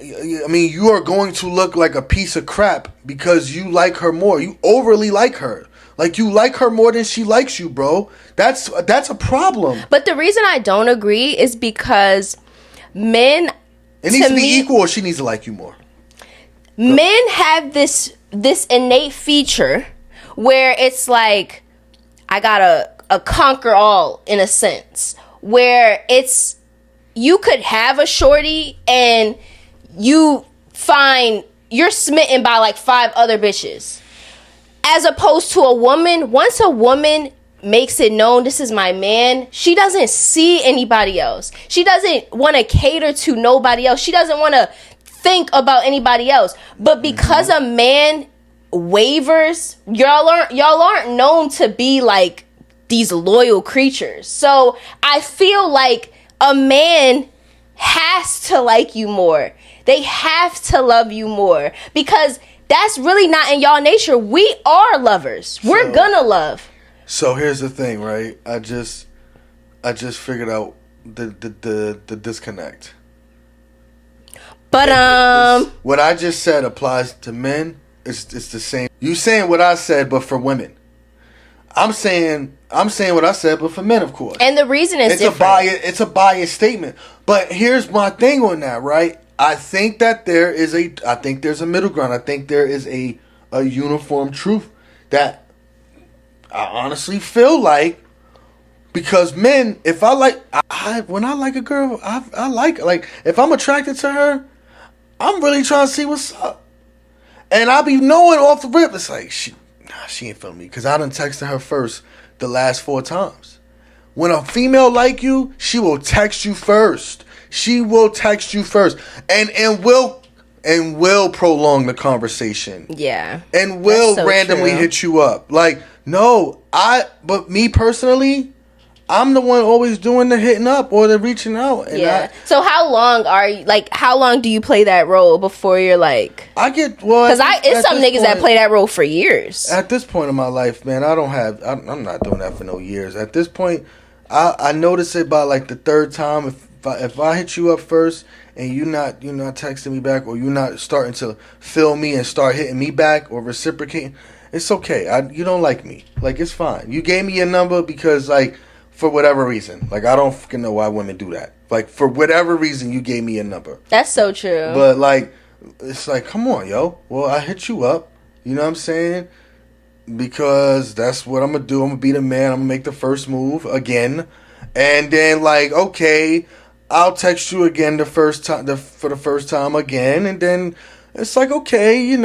you are going to look like a piece of crap because you like her more. You overly like her. Like, you like her more than she likes you, bro. That's a problem. But the reason I don't agree is because men... It needs to be equal, or she needs to like you more. Men have this innate feature where it's like, I gotta conquer all, in a sense. Where it's... You could have a shorty and you find you're smitten by like 5 other bitches. As opposed to a woman, once a woman makes it known this is my man, she doesn't see anybody else. She doesn't want to cater to nobody else. She doesn't want to think about anybody else. But because a man wavers, y'all aren't known to be like these loyal creatures. So I feel like a man has to like you more. They have to love you more because that's really not in y'all nature. We are lovers. We're gonna love. So here's the thing, right? I just figured out the disconnect. But what I just said applies to men. It's the same. You saying what I said, but for women. I'm saying what I said, but for men, of course. And the reason is different. It's a biased statement. But here's my thing on that, right? I think there's a middle ground. I think there is a uniform truth that I honestly feel like, because men, if when I like a girl, I like if I'm attracted to her, I'm really trying to see what's up. And I'll be knowing off the rip, it's like, she ain't feeling me, because I done texted her first the last 4 times. When a female like you, she will text you first. She will text you first, and will prolong the conversation. Yeah, and will randomly hit you up. Like, no, but me personally, I'm the one always doing the hitting up or the reaching out. And so how long do you play that role before you're like? Because it's some niggas that play that role for years. At this point in my life, man, I'm not doing that for no years. At this point, I notice it by like the third time. If I hit you up first and you're not texting me back, or you're not starting to feel me and start hitting me back or reciprocating, it's okay. You don't like me. Like, it's fine. You gave me your number because, like, for whatever reason. Like, I don't fucking know why women do that. Like, for whatever reason, you gave me a number. That's so true. But, like, it's like, come on, yo. Well, I hit you up. You know what I'm saying? Because that's what I'm going to do. I'm going to be the man. I'm going to make the first move again. And then, like, okay, I'll text you again for the first time again. And then it's like, okay,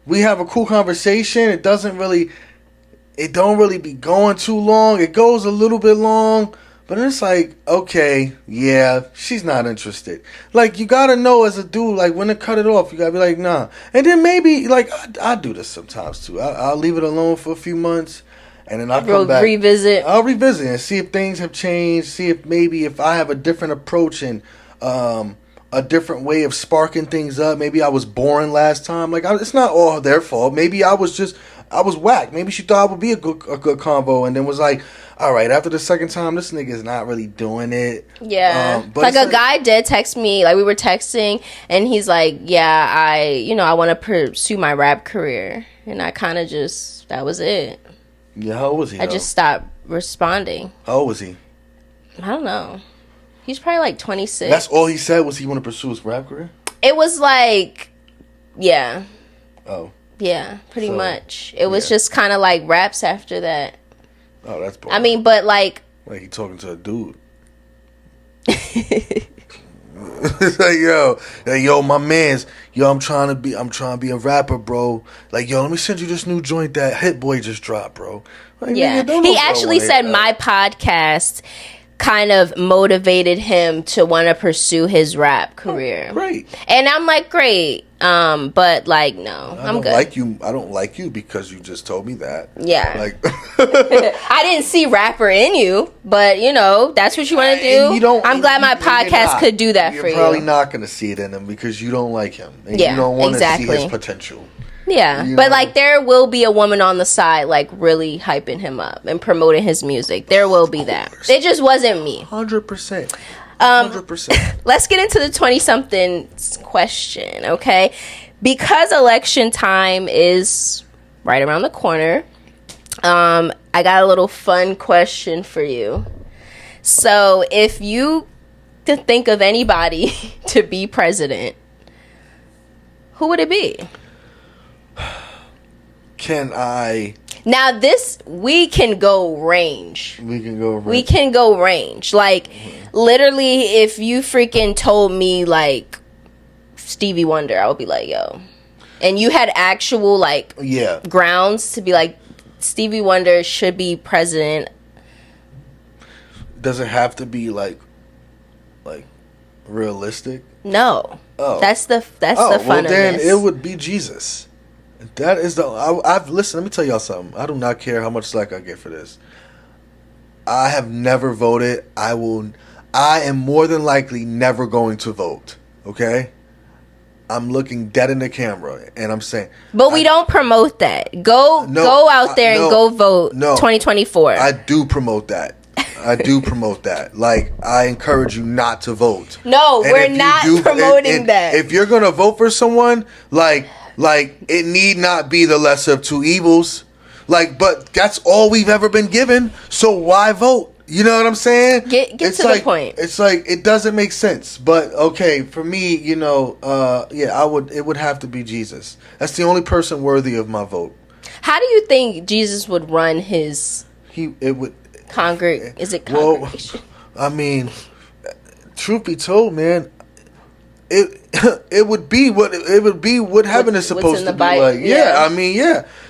we have a cool conversation. It don't really be going too long. It goes a little bit long, but it's like, okay, yeah, she's not interested. Like, you gotta know as a dude, like, when to cut it off. You gotta be like, nah. And then maybe, like, I do this sometimes too. I'll leave it alone for a few months, and then I'll come back. I'll revisit and see if things have changed. See if I have a different approach and a different way of sparking things up. Maybe I was boring last time. Like, it's not all their fault. Maybe I was whack. Maybe she thought I would be a good convo, and then was like, all right, after the second time, this nigga is not really doing it. Yeah. But like, a guy did text me, like, we were texting, and he's like, yeah, I want to pursue my rap career. And I kind of that was it. Yeah, how old was he? I just stopped responding. How old was he? I don't know. He's probably like 26. That's all he said, was he want to pursue his rap career? It was like, yeah. Oh. Yeah, pretty much. It was just kind of like raps after that. Oh, that's boring. I mean, but like he talking to a dude. It's like, yo, my man's, I'm trying to be a rapper, bro. Like, yo, let me send you this new joint that Hit Boy just dropped, bro. Like, yeah, he actually said my podcast kind of motivated him to want to pursue his rap career. Oh, great. And I'm like, great. But like, no, I'm good. I don't like you because you just told me that. Yeah. Like, I didn't see rapper in you, but that's what you want to do. I'm glad my podcast could do that for you. You're probably not going to see it in him because you don't like him. And you don't want to see his potential. Yeah, but like, there will be a woman on the side, like, really hyping him up and promoting his music. There will be that. It just wasn't me. 100%. 100%. Let's get into the 20-something question, okay? Because election time is right around the corner, I got a little fun question for you. So, if you could think of anybody to be president, who would it be? Can I? Now we can go range. We can go range. Like, literally, if you freaking told me, like, Stevie Wonder, I would be like, yo. And you had actual, like, grounds to be like, Stevie Wonder should be president. Does it have to be, like realistic? No. Oh. That's the fun of then this. It would be Jesus. That is listen, let me tell y'all something. I do not care how much slack I get for this. I have never voted. I am more than likely never going to vote. Okay? I'm looking dead in the camera and I'm saying, but we don't promote that. Go out there and go vote. 2024. I do promote that. Like, I encourage you not to vote. No, we're not promoting that. If you're gonna vote for someone, like it need not be the lesser of two evils. Like, but that's all we've ever been given. So why vote? You know what I'm saying? Get to the point. It's like, it doesn't make sense. But okay, for me, it would have to be Jesus. That's the only person worthy of my vote. How do you think Jesus would run his? Is it congregation? Well, I mean, truth be told, man, it would be what heaven is supposed to be like. Yeah, I mean,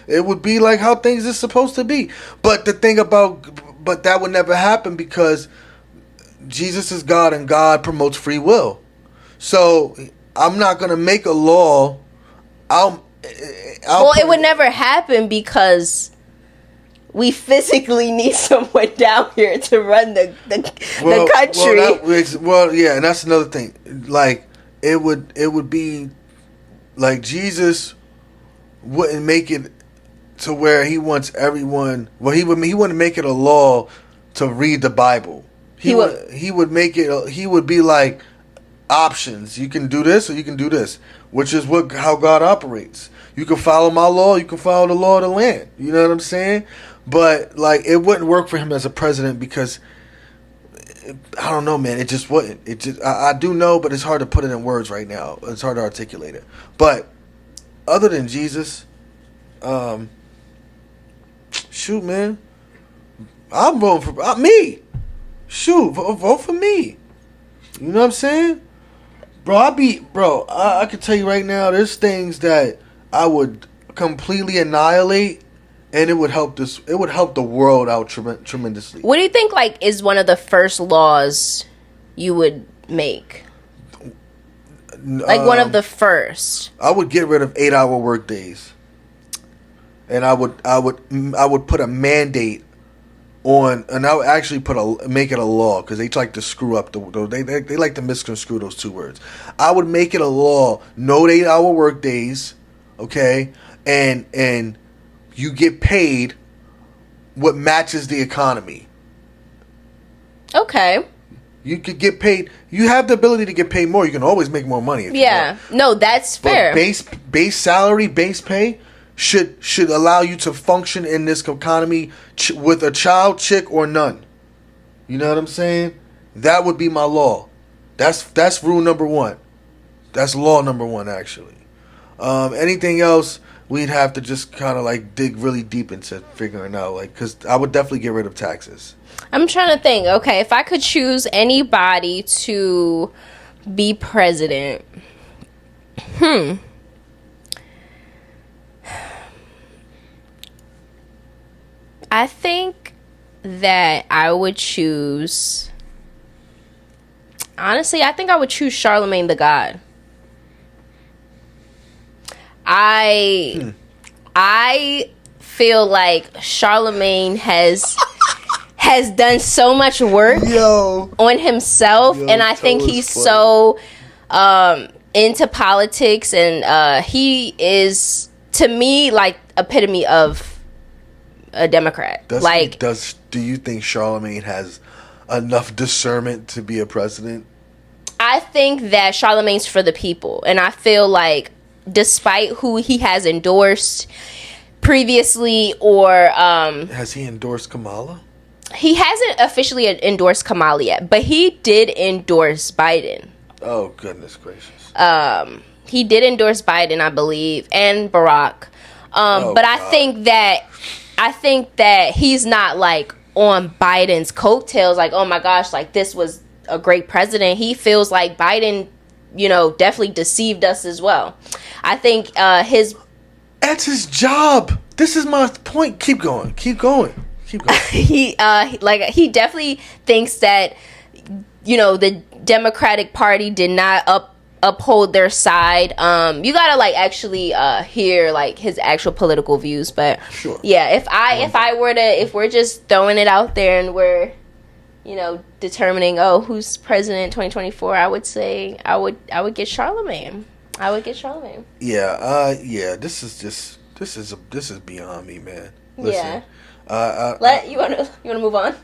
it would be like how things is supposed to be. But the thing that would never happen because Jesus is God and God promotes free will. So I'm not going to make a law. It would never happen because we physically need someone down here to run the country. Yeah, and that's another thing. Like it would be like Jesus wouldn't make it to where he wants everyone. Well, he wouldn't make it a law to read the Bible. He would make it. He would be like options. You can do this or you can do this, which is how God operates. You can follow my law. You can follow the law of the land. You know what I'm saying? But like, it wouldn't work for him as a president because I don't know, man. It just wouldn't. It just I do know, but it's hard to put it in words right now. It's hard to articulate it. But other than Jesus, shoot, man, I'm voting for me. Shoot, vote for me. You know what I'm saying, bro? I can tell you right now, there's things that I would completely annihilate, and it would help the world out tremendously. What do you think, like, is one of the first laws you would make? Like, one of the first. I would get rid of 8-hour work days, and I would put a mandate on, and I would actually make it a law, because they like to screw up they like to misconstrue those two words. I would make it a law: no 8-hour work days, okay, and you get paid what matches the economy. Okay. You could get paid. You have the ability to get paid more. You can always make more money. If you want. No, that's fair. But base salary, base pay should allow you to function in this economy with a child, chick, or none. You know what I'm saying? That would be my law. That's rule number one. That's law number one, actually. Anything else, we'd have to just kind of like dig really deep into figuring out, like, because I would definitely get rid of taxes. I'm trying to think. Okay, if I could choose anybody to be president, I think that I would choose. Honestly, I think I would choose Charlemagne the God. I feel like Charlemagne has done so much work on himself, and I think he's so into politics, and he is, to me, like, epitome of a Democrat. Do you think Charlemagne has enough discernment to be a president? I think that Charlemagne's for the people, and I feel like, despite who he has endorsed previously, or has he endorsed Kamala? He hasn't officially endorsed Kamala yet, but he did endorse Biden. Oh, goodness gracious. He did endorse Biden, I believe, and Barack. But I think that he's not like on Biden's coattails, like, oh my gosh, like, this was a great president. He feels like Biden, definitely deceived us as well. I think that's his job. This is my point. Keep going. He definitely thinks that the Democratic Party did not uphold their side. You gotta like actually hear like his actual political views, but sure. Yeah, if we're just throwing it out there and we're determining who's president 2024, I would say I would get Charlemagne. Yeah, this is beyond me, man. Listen, you wanna move on?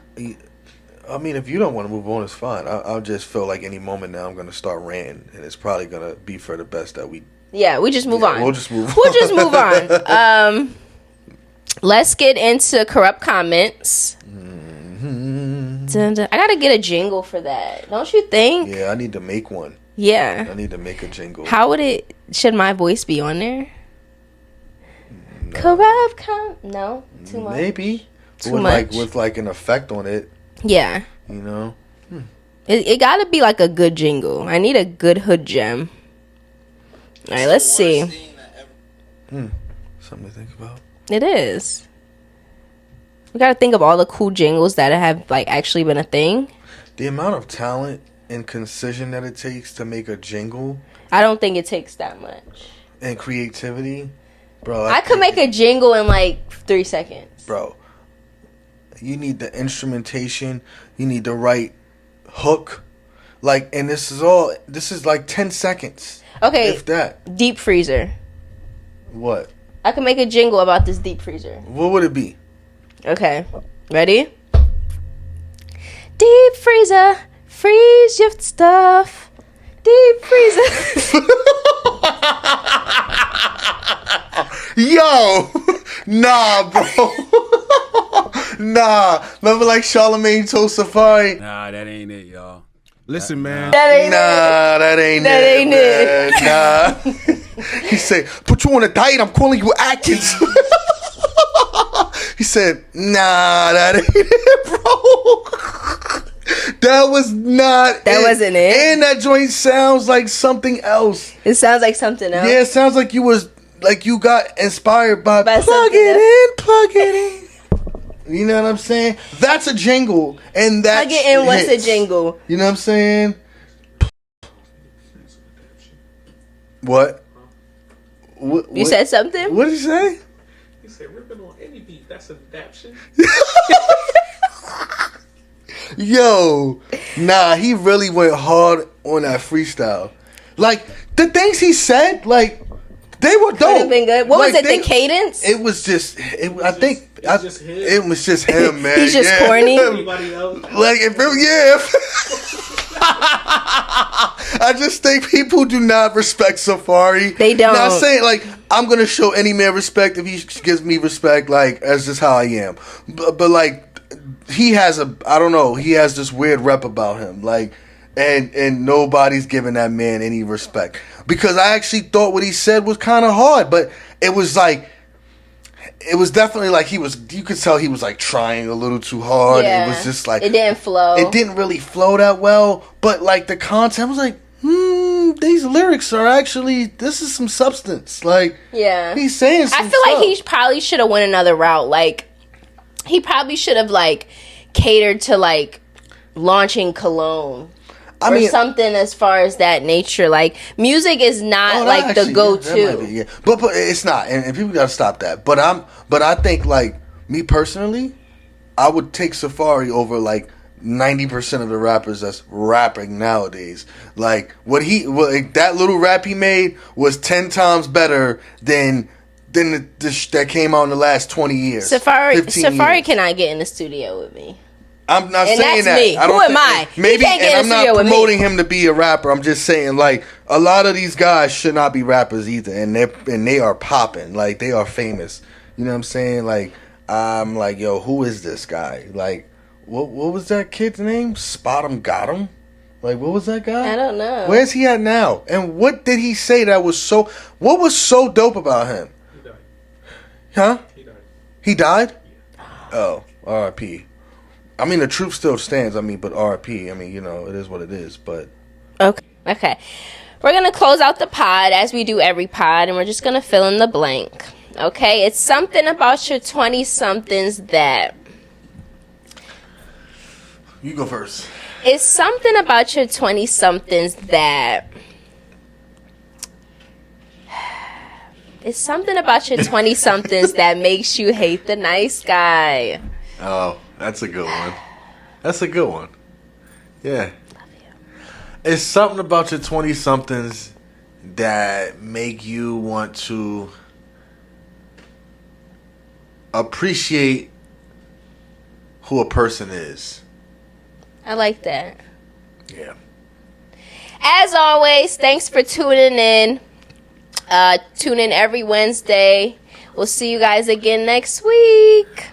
I mean, if you don't want to move on, it's fine. I'll just feel like any moment now I'm going to start ranting, and it's probably going to be for the best that we... Yeah, we just move on. We'll just move on. Let's get into corrupt comments. Mm-hmm. I got to get a jingle for that. Don't you think? Yeah, I need to make one. Yeah. I need to make a jingle. How would it... Should my voice be on there? No. Corrupt No? Too much? Maybe. Too much. With like an effect on it. Yeah. It gotta be like a good jingle. I need a good hood gem. All right, let's see. Something to think about. It is. We gotta think of all the cool jingles that have like actually been a thing. The amount of talent and concision that it takes to make a jingle. I don't think it takes that much. And creativity. Bro. I could make a jingle in like 3 seconds. Bro. You need the instrumentation. You need the right hook. Like, and this is like 10 seconds. Okay. If that. Deep freezer. What? I can make a jingle about this deep freezer. What would it be? Okay. Ready? Deep freezer, freeze your stuff. Deep freezer. Yo! Nah, bro. Nah. Remember like Charlemagne told Safari? Nah, that ain't it, y'all. Listen, man. That ain't it. Nah. He said, put you on a diet, I'm calling you Atkins. He said, nah, that ain't it, bro. That was not That wasn't it? And that joint sounds like something else. It sounds like something else. Yeah, it sounds like you got inspired by plug it in. You know what I'm saying? That's a jingle. And that plug it in, what's a jingle? You know what I'm saying? What? You said something? What did you say? He said, ripping on any beat, that's an adaptation. Yo, nah, he really went hard on that freestyle. Like, the things he said, like, they were dope. Could have been good. What like, was it, the cadence? It was just, it was just him, man. He's just corny. Anybody else? Like, I just think people do not respect Safari. They don't. Not saying, like, I'm going to show any man respect if he gives me respect, like, that's just how I am. But like, he has this weird rep about him. Like, and nobody's giving that man any respect. Because I actually thought what he said was kind of hard, but it was definitely like you could tell he was like trying a little too hard. Yeah. It was just like, it didn't flow. It didn't really flow that well, but like the content was like, these lyrics are actually, this is some substance. Like, yeah, he's saying some I feel like he probably should have went another route. Like, he probably should have like catered to like launching cologne. I mean, something as far as that nature. Like, music is not like the go-to. Yeah. But it's not, and people gotta stop that. But I think, like, me personally, I would take Safari over like 90% of the rappers that's rapping nowadays. Like, that little rap he made was 10 times better than that came out in the last 20 years. Safari cannot get in the studio with me. I'm not and saying that's that. Me. Who am I? Maybe, and I'm not promoting him to be a rapper. I'm just saying, like, a lot of these guys should not be rappers either, and they are popping, like, they are famous. You know what I'm saying? Like, I'm like, yo, who is this guy? Like, what was that kid's name? Spot him, got him. Like, what was that guy? I don't know. Where's he at now? And what did he say that was so? What was so dope about him? He died. Huh? He died. He died? Yeah. Oh, R.I.P. I mean, the truth still stands. I mean, but R.I.P. I mean, you know, it is what it is. But okay, we're gonna close out the pod as we do every pod, and we're just gonna fill in the blank. Okay, it's something about your 20-somethings that. You go first. It's something about your 20-somethings that. It's something about your 20-somethings that makes you hate the nice guy. Oh, that's a good one. That's a good one. Yeah. Love you. It's something about your 20-somethings that make you want to appreciate who a person is. I like that. Yeah. As always, thanks for tuning in. Tune in every Wednesday. We'll see you guys again next week.